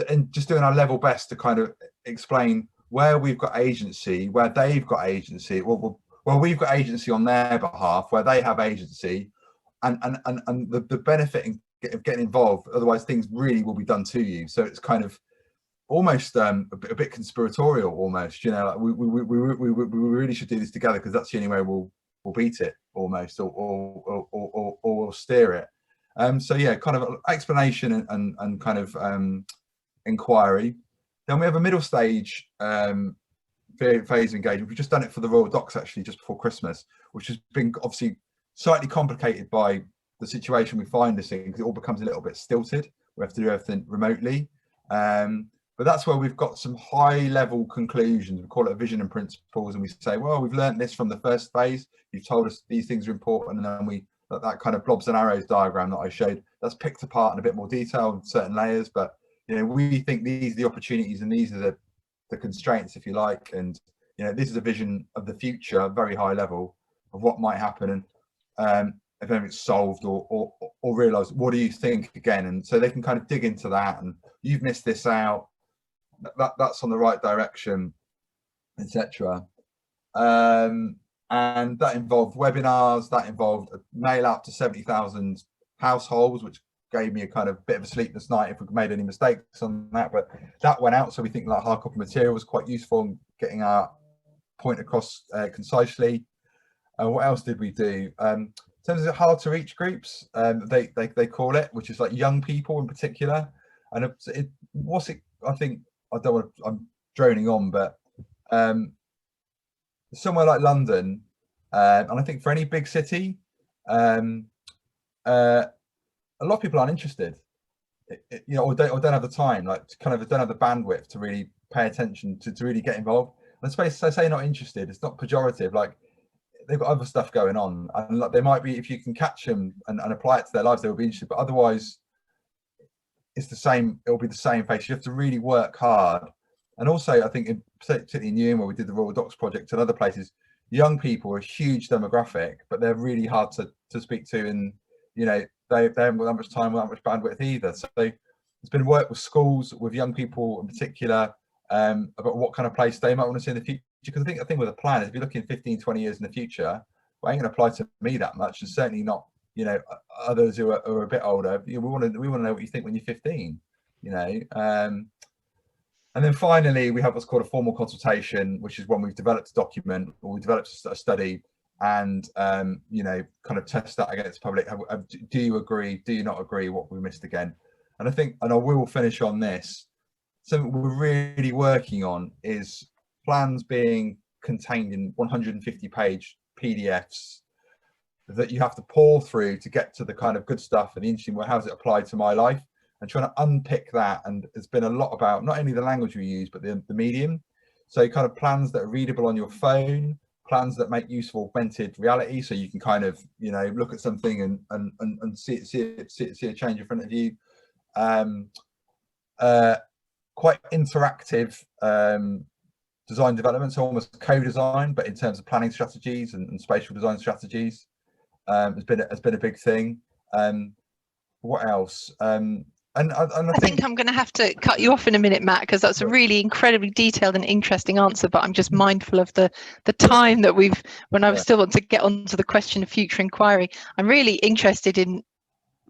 and just doing our level best to kind of explain where we've got agency, where they've got agency, well, we've got agency on their behalf, where they have agency, and the benefit of getting involved. Otherwise, things really will be done to you. So it's kind of almost a bit conspiratorial, almost. Like we really should do this together, because that's the only way we'll beat it, almost, or we'll steer it. So yeah, kind of explanation and kind of inquiry. Then we have a middle stage phase of engagement. We've just done it for the Royal Docks, actually, just before Christmas, which has been obviously slightly complicated by the situation we find us in, because it all becomes a little bit stilted. We have to do everything remotely. But that's where we've got some high level conclusions. We call it vision and principles, and we say, well, we've learned this from the first phase. You've told us these things are important, and then that kind of blobs and arrows diagram that I showed, that's picked apart in a bit more detail in certain layers. But we think these are the opportunities, and these are the constraints, if you like. And this is a vision of the future, very high level, of what might happen, and if anything's solved or realised, what do you think again? And so they can kind of dig into that, and you've missed this out. That's on the right direction, etc. And that involved webinars. That involved a mail out to 70,000 households, which gave me a kind of bit of a sleepless night if we made any mistakes on that. But that went out, so we think like hard copy material was quite useful in getting our point across concisely. What else did we do? In terms of hard to reach groups, they call it, which is like young people in particular. And I think, I don't want to, I'm droning on, but somewhere like London, and I think for any big city, a lot of people aren't interested. you know, or don't have the time, like to kind of don't have the bandwidth to really pay attention to really get involved. And space, I say not interested, it's not pejorative, like they've got other stuff going on, and like, they might be, if you can catch them and apply it to their lives, they will be interested, but otherwise it's the same, it'll be the same face. You have to really work hard. And also I think particularly in Newham, where we did the Royal Docks project and other places, young people are a huge demographic, but they're really hard to speak to, and you know, they haven't got that much time or that much bandwidth either. So there's been work with schools, with young people in particular, about what kind of place they might want to see in the future. Because I think the thing with a plan is, if you're looking 15, 20 years in the future, well, it ain't going to apply to me that much, and certainly not, you know, others who are a bit older. We want to know what you think when you're 15, you know. And then finally, we have what's called a formal consultation, which is when we've developed a document, or we developed a study, and you know, kind of test that against the public. Do you agree? Do you not agree? What we missed again? And I think, and I will finish on this, something we're really working on is plans being contained in 150-page PDFs that you have to pour through to get to the kind of good stuff and the interesting, well, how does it apply to my life? And trying to unpick that. And it's been a lot about not only the language we use, but the medium. So kind of plans that are readable on your phone, plans that make use of augmented reality, so you can kind of, you know, look at something and see a change in front of you. Quite interactive design development, so almost co-design, but in terms of planning strategies and spatial design strategies, has been a big thing. What else? And I think I'm going to have to cut you off in a minute, Matt, because that's a really incredibly detailed and interesting answer. But I'm just mindful of the time that when I still want to get onto the question of future inquiry. I'm really interested in,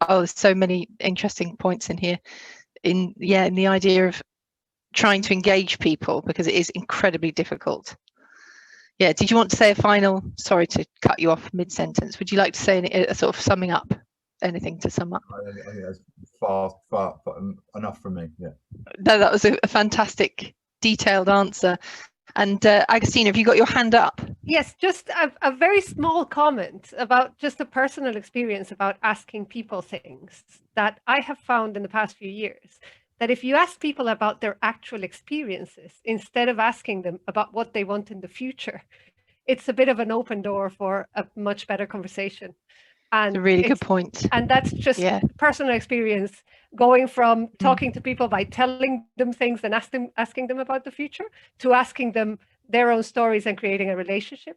there's so many interesting points in here, in the idea of trying to engage people, because it is incredibly difficult. Yeah, did you want to say a final, sorry to cut you off mid-sentence, would you like to say a sort of summing up, anything to sum up? I think that's far enough from me. Yeah. No, that was a fantastic detailed answer. And Agustina, have you got your hand up? Yes, just a very small comment about just a personal experience about asking people things that I have found in the past few years, that if you ask people about their actual experiences, instead of asking them about what they want in the future, it's a bit of an open door for a much better conversation. And it's a really good point. And that's just personal experience, going from talking to people by telling them things and asking them about the future, to asking them their own stories and creating a relationship.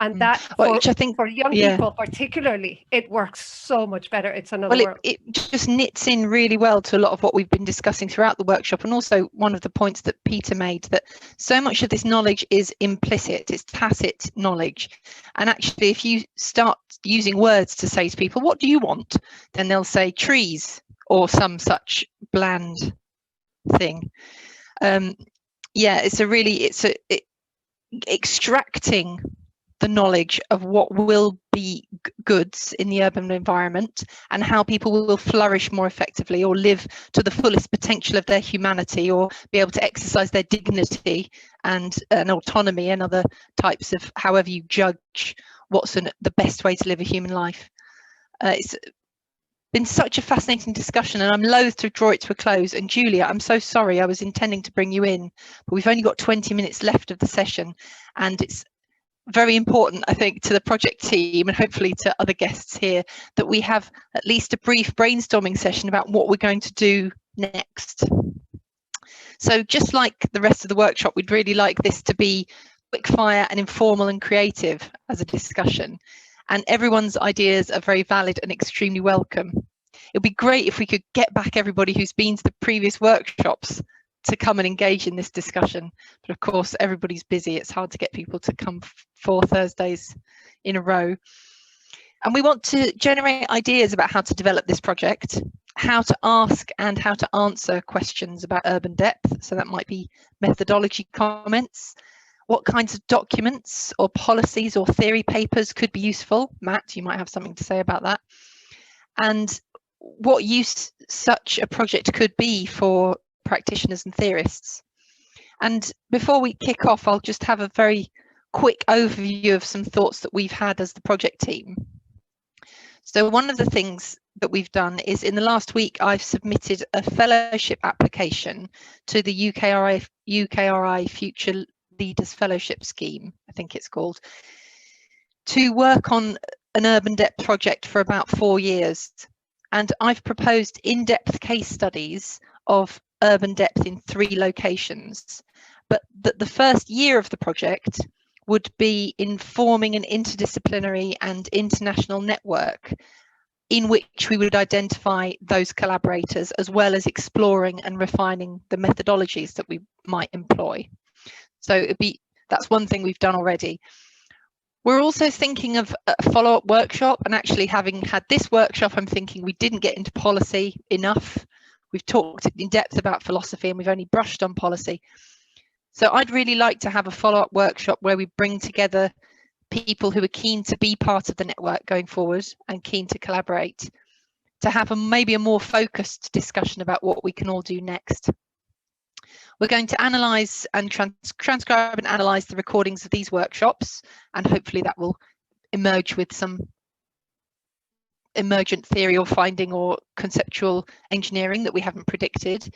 And that, which I think for young people particularly, it works so much better. It's another world. It just knits in really well to a lot of what we've been discussing throughout the workshop, and also one of the points that Peter made, that so much of this knowledge is implicit, it's tacit knowledge. And actually, if you start using words to say to people, what do you want? Then they'll say trees or some such bland thing. It's extracting the knowledge of what will be goods in the urban environment, and how people will flourish more effectively, or live to the fullest potential of their humanity, or be able to exercise their dignity and autonomy, and other types of, however you judge what's the best way to live a human life. It's been such a fascinating discussion, and I'm loath to draw it to a close. And Julia, I'm so sorry, I was intending to bring you in, but we've only got 20 minutes left of the session, and it's very important, I think, to the project team and hopefully to other guests here, that we have at least a brief brainstorming session about what we're going to do next. So just like the rest of the workshop, we'd really like this to be quick fire and informal and creative as a discussion, and everyone's ideas are very valid and extremely welcome. It'd be great if we could get back everybody who's been to the previous workshops to come and engage in this discussion, but of course everybody's busy. It's hard to get people to come 4 Thursdays in a row. And we want to generate ideas about how to develop this project, how to ask and how to answer questions about urban depth. So that might be methodology comments, what kinds of documents or policies or theory papers could be useful. Matt, you might have something to say about that, and what use such a project could be for practitioners and theorists. And before we kick off, I'll just have a very quick overview of some thoughts that we've had as the project team. So one of the things that we've done is in the last week, I've submitted a fellowship application to the UKRI Future Leaders Fellowship Scheme, I think it's called, to work on an urban depth project for about 4 years. And I've proposed in-depth case studies of urban depth in 3 locations. But the first year of the project would be in forming an interdisciplinary and international network in which we would identify those collaborators, as well as exploring and refining the methodologies that we might employ. So that's one thing we've done already. We're also thinking of a follow-up workshop, and actually having had this workshop, I'm thinking we didn't get into policy enough. We've talked in depth about philosophy and we've only brushed on policy. So I'd really like to have a follow-up workshop where we bring together people who are keen to be part of the network going forward and keen to collaborate, to have maybe a more focused discussion about what we can all do next. We're going to analyse and transcribe and analyse the recordings of these workshops, and hopefully that will emerge with some emergent theory or finding or conceptual engineering that we haven't predicted,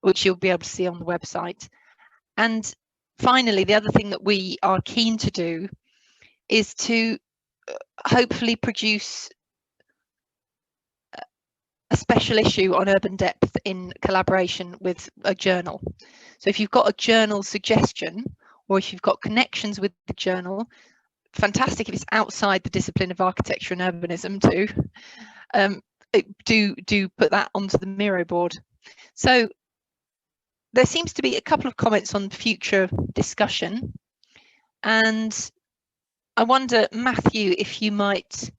which you'll be able to see on the website. And finally, the other thing that we are keen to do is to hopefully produce a special issue on urban depth in collaboration with a journal. So if you've got a journal suggestion, or if you've got connections with the journal, fantastic if it's outside the discipline of architecture and urbanism too, do put that onto the Miro board. So there seems to be a couple of comments on future discussion, and I wonder, Mathieu, if you might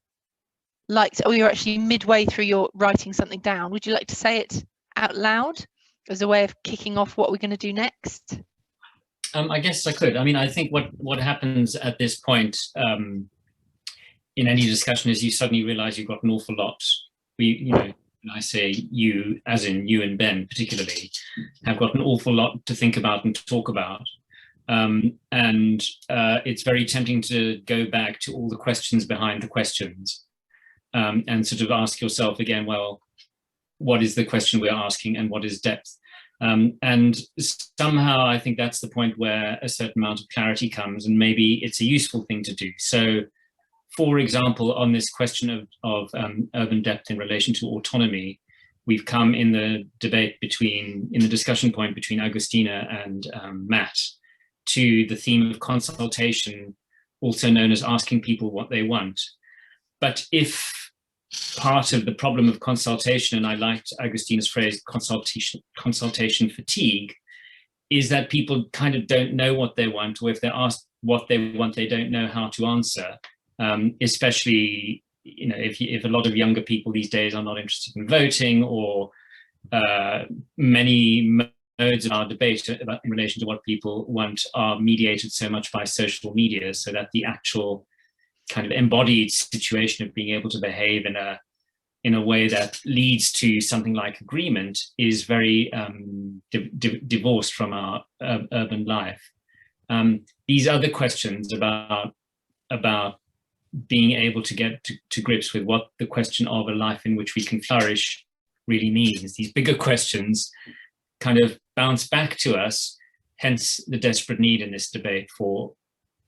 like to, you're actually midway through your writing something down. Would you like to say it out loud as a way of kicking off what we're going to do next? I guess I could. I mean, I think what happens at this point in any discussion is you suddenly realize you've got an awful lot. When I say you, as in you and Ben particularly, have got an awful lot to think about and to talk about. And it's very tempting to go back to all the questions behind the questions. And sort of ask yourself again, well, what is the question we're asking and what is depth? And somehow I think that's the point where a certain amount of clarity comes, and maybe it's a useful thing to do. So, for example, on this question of urban depth in relation to autonomy, we've come in the debate in the discussion point between Agustina and Matt to the theme of consultation, also known as asking people what they want. But if part of the problem of consultation, and I liked Agustina's phrase, consultation fatigue, is that people kind of don't know what they want, or if they're asked what they want, they don't know how to answer. Especially, if a lot of younger people these days are not interested in voting, or many modes of our debate in relation to what people want are mediated so much by social media, so that the actual kind of embodied situation of being able to behave in a way that leads to something like agreement is very divorced from our urban life. These other questions about being able to get to grips with what the question of a life in which we can flourish really means, these bigger questions kind of bounce back to us, hence the desperate need in this debate for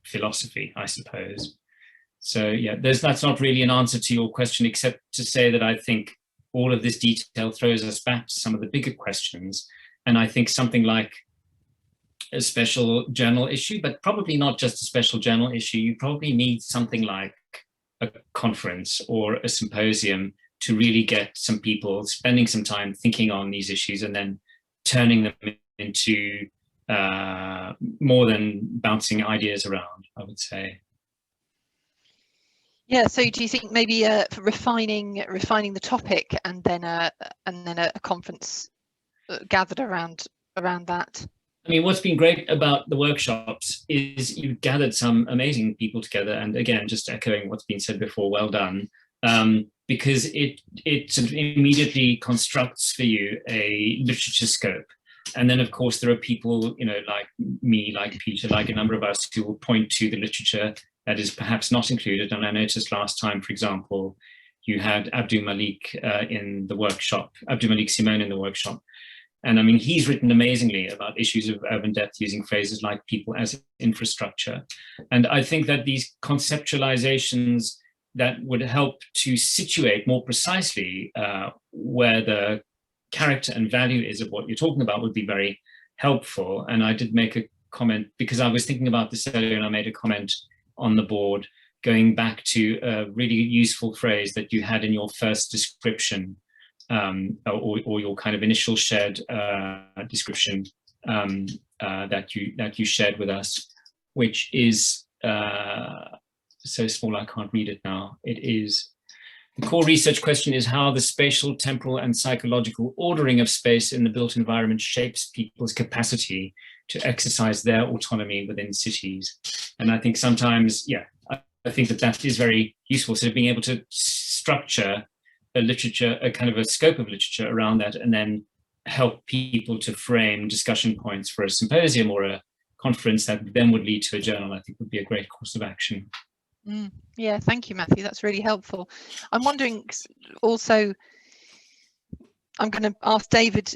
philosophy, I suppose. So yeah, that's not really an answer to your question, except to say that I think all of this detail throws us back to some of the bigger questions. And I think something like a special journal issue, but probably not just a special journal issue, you probably need something like a conference or a symposium to really get some people spending some time thinking on these issues and then turning them into more than bouncing ideas around, I would say. Yeah, so do you think maybe refining the topic and then a conference gathered around that? I mean, what's been great about the workshops is you've gathered some amazing people together, and again, just echoing what's been said before, well done, because it sort of immediately constructs for you a literature scope. And then, of course, there are people, like me, like Peter, like a number of us, who will point to the literature that is perhaps not included. And I noticed last time, for example, you had Abdul Malik in the workshop, Abdul Malik Simone in the workshop. And I mean, he's written amazingly about issues of urban depth using phrases like people as infrastructure. And I think that these conceptualizations that would help to situate more precisely where the character and value is of what you're talking about would be very helpful. And I did make a comment, because I was thinking about this earlier, and I made a comment on the board going back to a really useful phrase that you had in your first description, or your kind of initial shared description that you shared with us, which is so small I can't read it now. It is, the core research question is how the spatial, temporal, and psychological ordering of space in the built environment shapes people's capacity to exercise their autonomy within cities. And I think sometimes, yeah, I think that is very useful. So being able to structure a literature, a kind of a scope of literature around that, and then help people to frame discussion points for a symposium or a conference that then would lead to a journal, I think would be a great course of action. Yeah, thank you, Matthew. That's really helpful. I'm wondering also, I'm going to ask David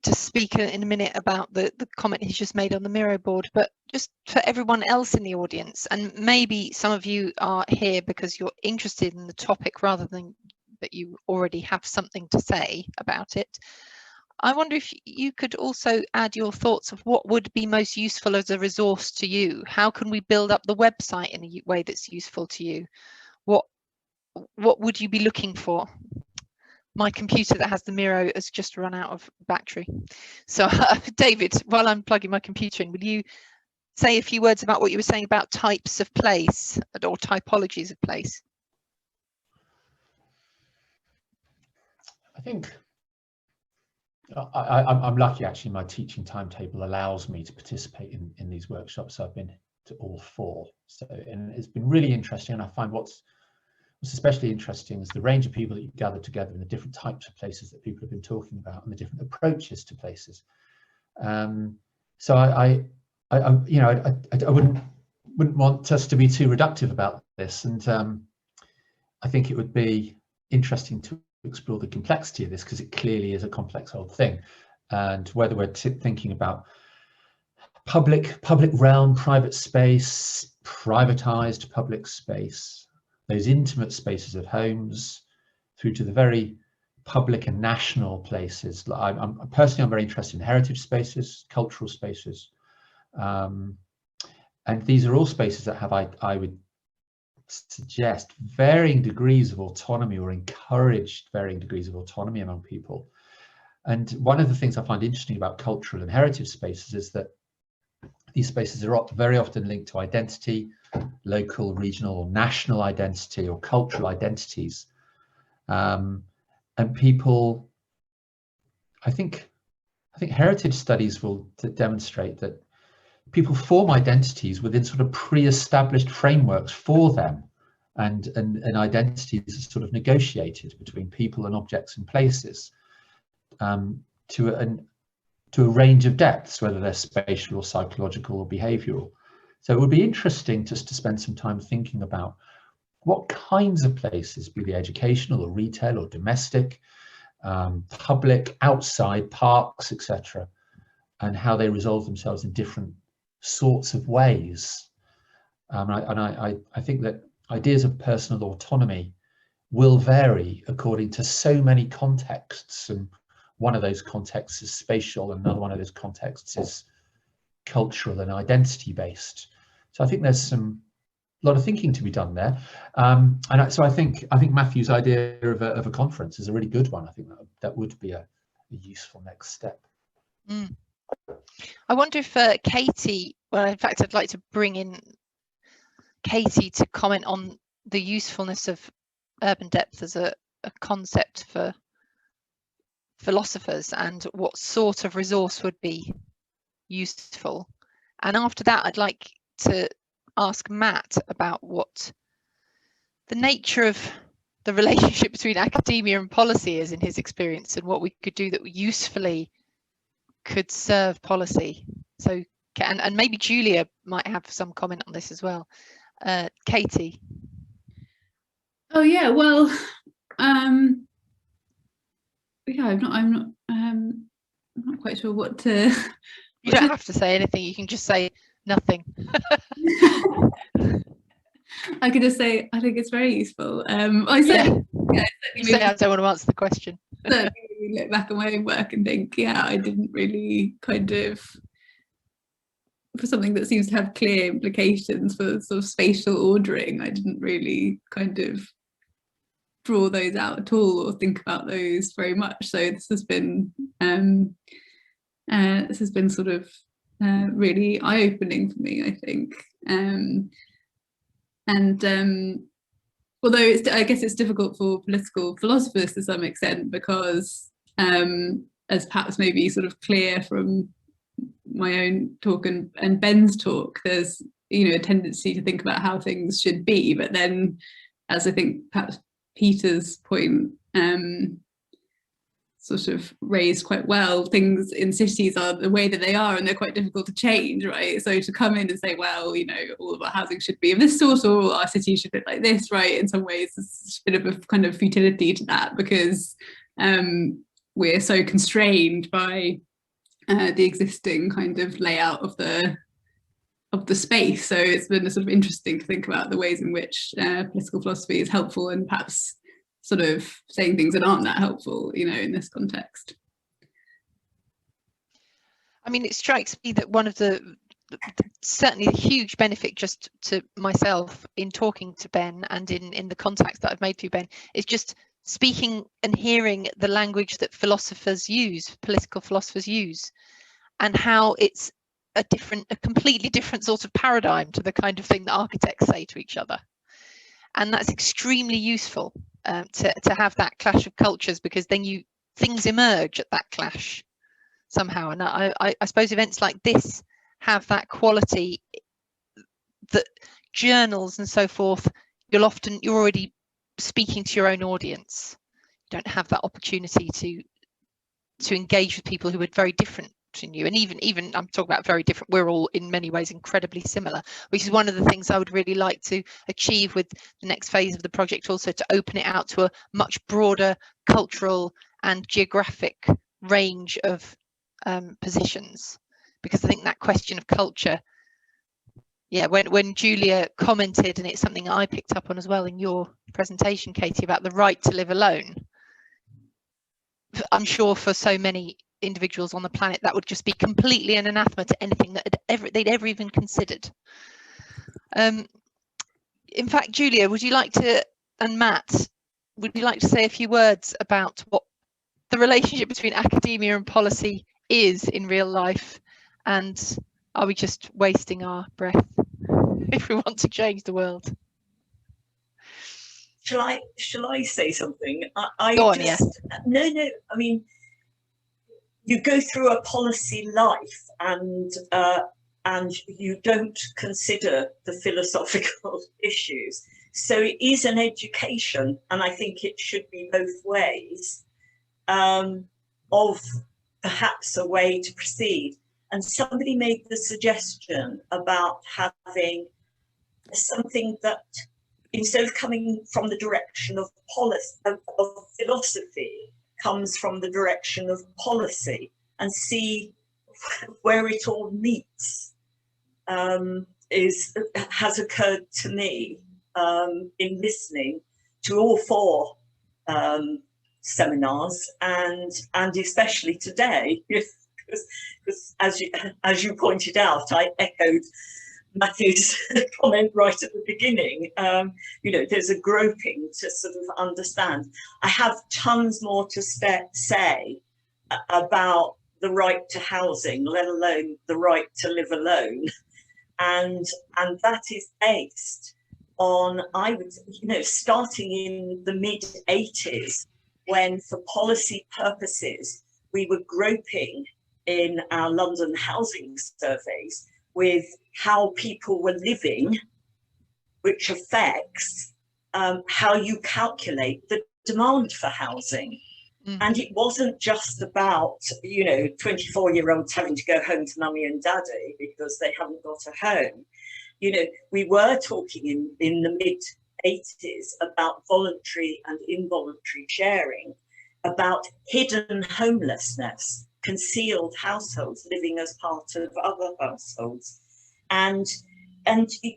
to speak in a minute about the comment he's just made on the Miro board, but just for everyone else in the audience, and maybe some of you are here because you're interested in the topic rather than that you already have something to say about it. I wonder if you could also add your thoughts of what would be most useful as a resource to you. How can we build up the website in a way that's useful to you? What would you be looking for? My computer that has the Miro has just run out of battery. So David, while I'm plugging my computer in, will you say a few words about what you were saying about types of place or typologies of place? I think I'm lucky, actually. My teaching timetable allows me to participate in these workshops. So I've been to all 4. So, and it's been really interesting. And I find what's especially interesting is the range of people that you gather together and the different types of places that people have been talking about and the different approaches to places. So I wouldn't want us to be too reductive about this. And I think it would be interesting to explore the complexity of this, because it clearly is a complex old thing, and whether we're thinking about public realm, private space, privatized public space, those intimate spaces of homes, through to the very public and national places. I'm personally very interested in heritage spaces, cultural spaces, and these are all spaces that have, I would suggest, varying degrees of autonomy, or encouraged varying degrees of autonomy among people. And one of the things I find interesting about cultural and heritage spaces is that these spaces are very often linked to identity, local, regional, or national identity, or cultural identities. And people, I think heritage studies will demonstrate that people form identities within sort of pre-established frameworks for them, and identities are sort of negotiated between people and objects and places to a range of depths, whether they're spatial or psychological or behavioral. So it would be interesting just to spend some time thinking about what kinds of places, be they educational or retail or domestic, public, outside, parks, etc., and how they resolve themselves in different sorts of ways. I think that ideas of personal autonomy will vary according to so many contexts, and one of those contexts is spatial, and another one of those contexts is cultural and identity based. So I think there's a lot of thinking to be done there, so I think Matthew's idea of a conference is a really good one. I think that would be a useful next step. I wonder if Katy, well, in fact, I'd like to bring in Katy to comment on the usefulness of urban depth as a concept for philosophers, and what sort of resource would be useful. And after that, I'd like to ask Matt about what the nature of the relationship between academia and policy is in his experience, and what we could do that usefully could serve policy. So, and maybe Julia might have some comment on this as well. Katy. Oh yeah, well, Yeah, I'm not quite sure what to. You don't have to say anything. You can just say nothing. I could just say I think it's very useful. You say I don't want to answer the question. Look back on my own work and think, yeah, I didn't really kind of, for something that seems to have clear implications for sort of spatial ordering, I didn't really kind of draw those out at all or think about those very much. So this has been sort of really eye-opening for me, I think. Although I guess it's difficult for political philosophers to some extent, because as perhaps maybe sort of clear from my own talk and Ben's talk, there's, you know, a tendency to think about how things should be, but then, as I think perhaps Peter's point sort of raised quite well, things in cities are the way that they are and they're quite difficult to change, right? So to come in and say, well, you know, all of our housing should be of this sort, or our city should look like this, right? In some ways, there's a bit of a kind of futility to that, because we're so constrained by the existing kind of layout of the space. So it's been sort of interesting to think about the ways in which political philosophy is helpful, and perhaps sort of saying things that aren't that helpful, you know, in this context. I mean, it strikes me that one of certainly the huge benefit just to myself in talking to Ben and in the contacts that I've made through Ben is just speaking and hearing the language that philosophers use, political philosophers use, and how it's a completely different sort of paradigm to the kind of thing that architects say to each other. And that's extremely useful to have that clash of cultures, because then things emerge at that clash somehow. And I suppose events like this have that quality that journals and so forth, you're already speaking to your own audience. You don't have that opportunity to engage with people who are very different to you, and even I'm talking about very different, we're all in many ways incredibly similar, which is one of the things I would really like to achieve with the next phase of the project, also to open it out to a much broader cultural and geographic range of positions, because I think that question of culture, yeah, when Julia commented, and it's something I picked up on as well in your presentation, Katy, about the right to live alone, I'm sure for so many individuals on the planet that would just be completely an anathema to anything that they'd ever even considered. In fact, Julia, would you like to, and Matt, would you like to say a few words about what the relationship between academia and policy is in real life, and are we just wasting our breath if we want to change the world? Shall I say something? Go on, yeah. No, I mean, you go through a policy life and you don't consider the philosophical issues. So it is an education, and I think it should be both ways, of perhaps a way to proceed. And somebody made the suggestion about having something that, instead of coming from the direction of philosophy, comes from the direction of policy, and see where it all meets, has occurred to me in listening to all four seminars, and especially today, because as you pointed out, I echoed Matthew's comment right at the beginning. You know, there's a groping to sort of understand. I have tons more to say about the right to housing, let alone the right to live alone, and that is based on, I would, you know, starting in the mid-80s, when for policy purposes we were groping in our London housing surveys with how people were living, which affects how you calculate the demand for housing. And it wasn't just about, you know, 24-year-olds having to go home to mummy and daddy because they haven't got a home. You know, we were talking in the 80s about voluntary and involuntary sharing, about hidden homelessness, concealed households living as part of other households, and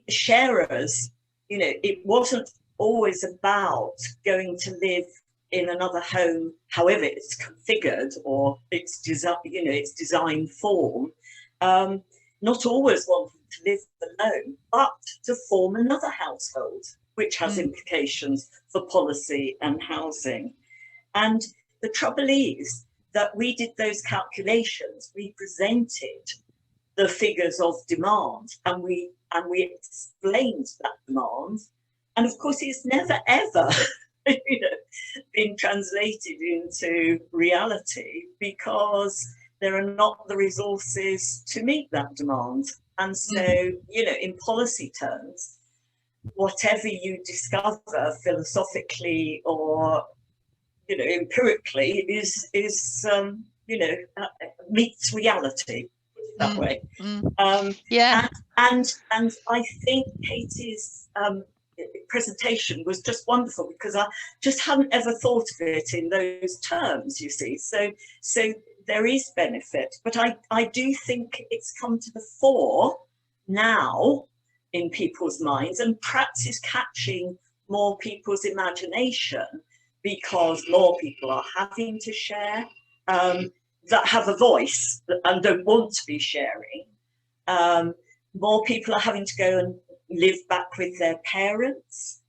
sharers. You know, it wasn't always about going to live in another home, however it's configured or its design, you know, its design form. Not always wanting to live alone, but to form another household, which has implications for policy and housing. And the trouble is that we did those calculations, we presented the figures of demand, and we explained that demand. And of course, it's never ever you know, been translated into reality, because there are not the resources to meet that demand. And so, you know, in policy terms, whatever you discover philosophically or, you know, empirically is you know, meets reality, put it that way. Yeah. And I think Katy's presentation was just wonderful, because I just hadn't ever thought of it in those terms, you see. So there is benefit, but I do think it's come to the fore now in people's minds, and perhaps is catching more people's imagination, because more people are having to share, that have a voice and don't want to be sharing. More people are having to go and live back with their parents,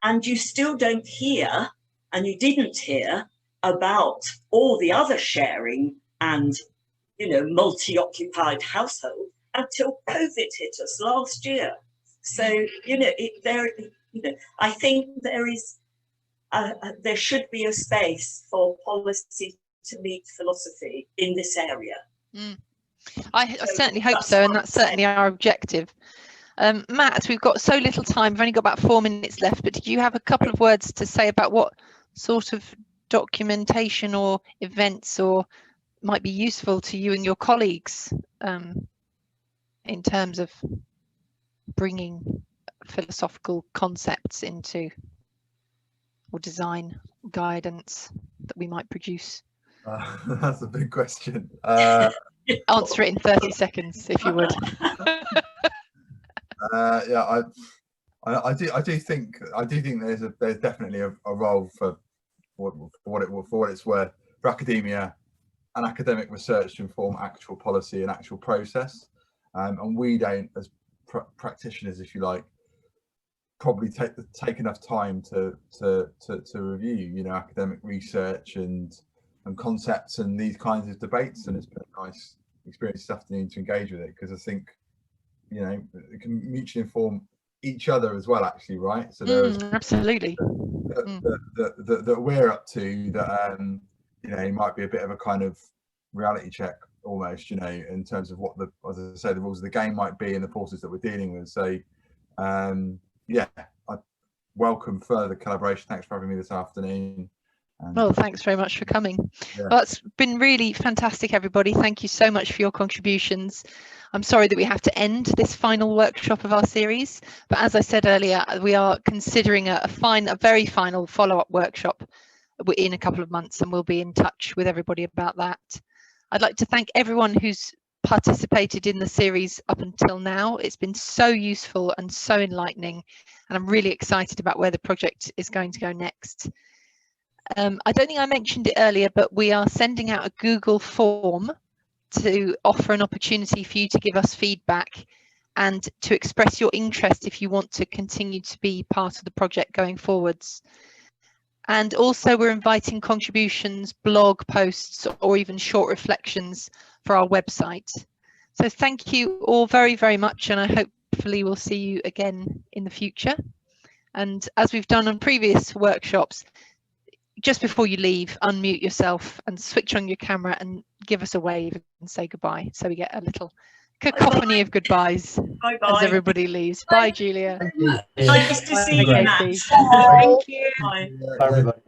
and you still don't hear, and you didn't hear, about all the other sharing and, you know, multi-occupied household until COVID hit us last year. So, you know, you know, I think there is there should be a space for policy to meet philosophy in this area. I certainly hope so, and that's certainly our objective. Matt, we've got so little time, we've only got about 4 minutes left, but did you have a couple of words to say about what sort of documentation or events or might be useful to you and your colleagues in terms of bringing philosophical concepts into, or design guidance that we might produce? That's a big question. Answer it in 30 seconds, if you would. Yeah, I do think there's definitely a role for what it's worth for academia and academic research to inform actual policy and actual process, and we don't, as practitioners, if you like, probably take enough time to review, you know, academic research and concepts and these kinds of debates. And it's been a nice experience this afternoon to engage with it, because I think, you know, it can mutually inform each other as well, actually, right? So there's absolutely that we're up to that, you know, might be a bit of a kind of reality check almost, you know, in terms of what the, as I say, the rules of the game might be and the forces that we're dealing with. So yeah, I welcome further collaboration. Thanks for having me this afternoon. Well, thanks very much for coming. Yeah. Well, it's been really fantastic, everybody. Thank you so much for your contributions. I'm sorry that we have to end this final workshop of our series, but as I said earlier, we are considering a very final follow-up workshop in a couple of months, and we'll be in touch with everybody about that. I'd like to thank everyone who's participated in the series up until now. It's been so useful and so enlightening, and I'm really excited about where the project is going to go next. I don't think I mentioned it earlier, but we are sending out a Google form to offer an opportunity for you to give us feedback and to express your interest if you want to continue to be part of the project going forwards. And also we're inviting contributions, blog posts, or even short reflections for our website. So thank you all very, very much, and I hopefully we'll see you again in the future. And as we've done on previous workshops, just before you leave, unmute yourself and switch on your camera and give us a wave and say goodbye. So we get a little cacophony of goodbyes as everybody leaves. Bye, Julia. Nice to see you, Matt. Thank you. Bye. Bye, everybody.